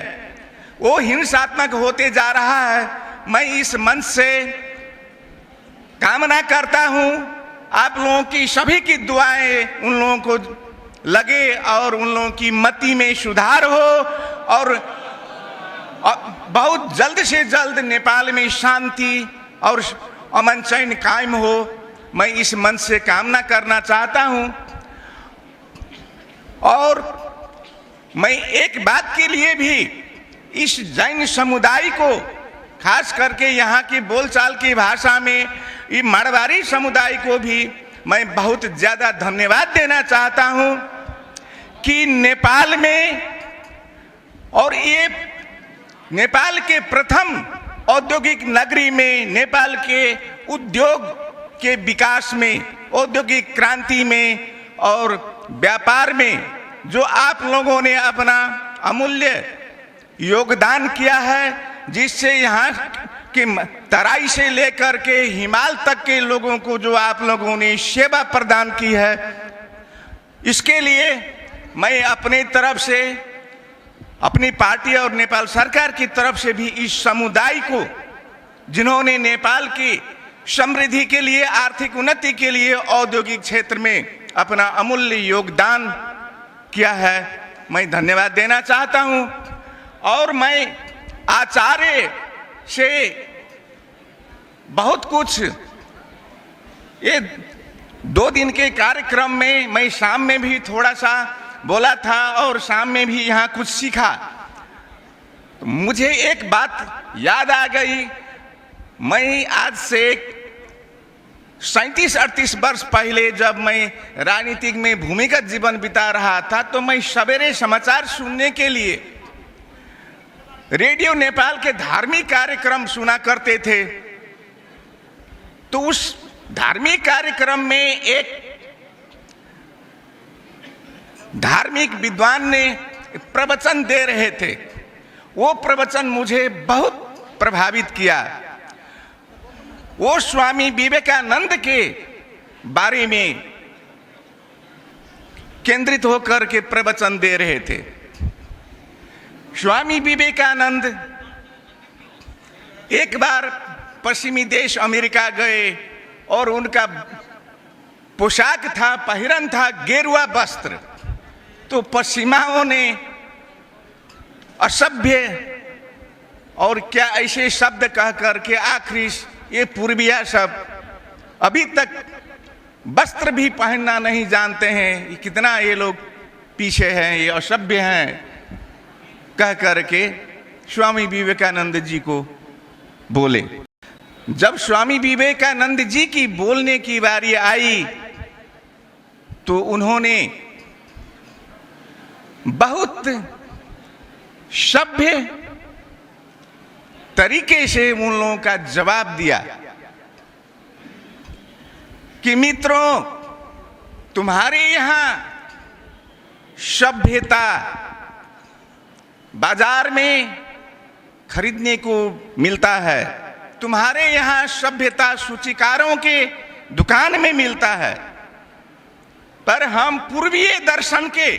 वो हिंसात्मक होते जा रहा है। मैं इस मंच से कामना करता हूं आप लोगों की सभी की दुआएं उन लोगों को लगे और उन लोगों की मति में सुधार हो और बहुत जल्द से जल्द नेपाल में शांति और अमन चैन कायम हो। मैं इस मंच से कामना करना चाहता हूं। और मैं एक बात के लिए भी इस जैन समुदाय को, खास करके यहाँ की बोलचाल की भाषा में ये मारवाड़ी समुदाय को भी मैं बहुत ज़्यादा धन्यवाद देना चाहता हूँ कि नेपाल में और ये नेपाल के प्रथम औद्योगिक नगरी में, नेपाल के उद्योग के विकास में, औद्योगिक क्रांति में और व्यापार में जो आप लोगों ने अपना अमूल्य योगदान किया है, जिससे यहाँ कि तराई से लेकर के हिमालय तक के लोगों को जो आप लोगों ने सेवा प्रदान की है, इसके लिए मैं अपनी तरफ से, अपनी पार्टी और नेपाल सरकार की तरफ से भी इस समुदाय को, जिन्होंने नेपाल की समृद्धि के लिए, आर्थिक उन्नति के लिए औद्योगिक क्षेत्र में अपना अमूल्य योगदान किया है, मैं धन्यवाद देना चाहता हूं। और मैं आचार्य से बहुत कुछ, ये 2 दिन के कार्यक्रम में मैं शाम में भी थोड़ा सा बोला था और शाम में भी यहाँ कुछ सीखा। तो मुझे एक बात याद आ गई। मैं आज से 37-38 वर्ष पहले जब मैं राजनीतिक में भूमिगत जीवन बिता रहा था, तो मैं सवेरे समाचार सुनने के लिए रेडियो नेपाल के धार्मिक कार्यक्रम सुना करते थे। तो उस धार्मिक कार्यक्रम में एक धार्मिक विद्वान ने प्रवचन दे रहे थे। वो प्रवचन मुझे बहुत प्रभावित किया। वो स्वामी विवेकानंद के बारे में केंद्रित होकर के प्रवचन दे रहे थे। स्वामी विवेकानंद एक बार पश्चिमी देश अमेरिका गए और उनका पोशाक था, पहिरन था गेरुआ वस्त्र। तो पश्चिमाओं ने असभ्य और क्या ऐसे शब्द कह करके आखिरी ये पूर्विया सब अभी तक वस्त्र भी पहनना नहीं जानते हैं, ये कितना ये लोग पीछे हैं, ये असभ्य हैं, कह करके स्वामी विवेकानंद जी को बोले। जब स्वामी विवेकानंद जी की बोलने की बारी आई तो उन्होंने बहुत सभ्य तरीके से उन लोगों का जवाब दिया कि मित्रों, तुम्हारे यहाँ सभ्यता बाजार में खरीदने को मिलता है, तुम्हारे यहाँ सभ्यता सूचीकारों के दुकान में मिलता है, पर हम पूर्वीय दर्शन के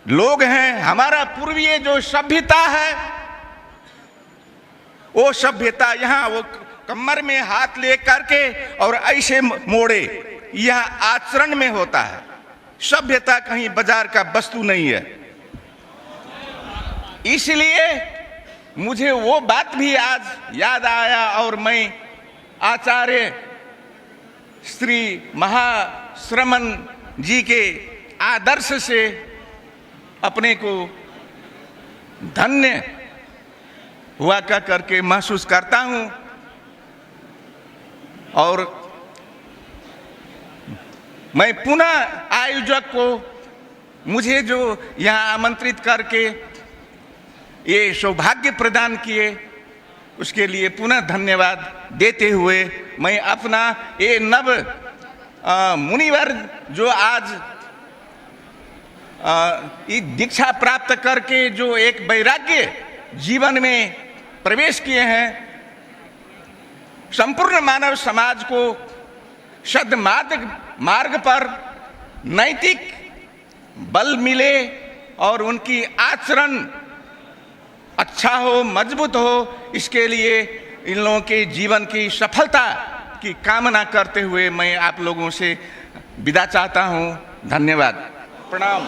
लोग हैं। हमारा पूर्वीय जो सभ्यता है, वो सभ्यता यहाँ वो कमर में हाथ ले करके और ऐसे मोड़े, यह आचरण में होता है। सभ्यता कहीं बाजार का वस्तु नहीं है। इसलिए मुझे वो बात भी आज याद आया और मैं आचार्य श्री महाश्रमण जी के आदर्श से अपने को धन्य हुआ का करके महसूस करता हूं। और मैं पुनः आयोजक को मुझे जो यहाँ आमंत्रित करके ये सौभाग्य प्रदान किए, उसके लिए पुनः धन्यवाद देते हुए मैं अपना ये नव मुनिवर जो आज ये दीक्षा प्राप्त करके जो एक वैराग्य जीवन में प्रवेश किए हैं, संपूर्ण मानव समाज को सद्मार्ग पर नैतिक बल मिले और उनकी आचरण अच्छा हो, मजबूत हो, इसके लिए इन लोगों के जीवन की सफलता की कामना करते हुए मैं आप लोगों से विदा चाहता हूँ। धन्यवाद, प्रणाम।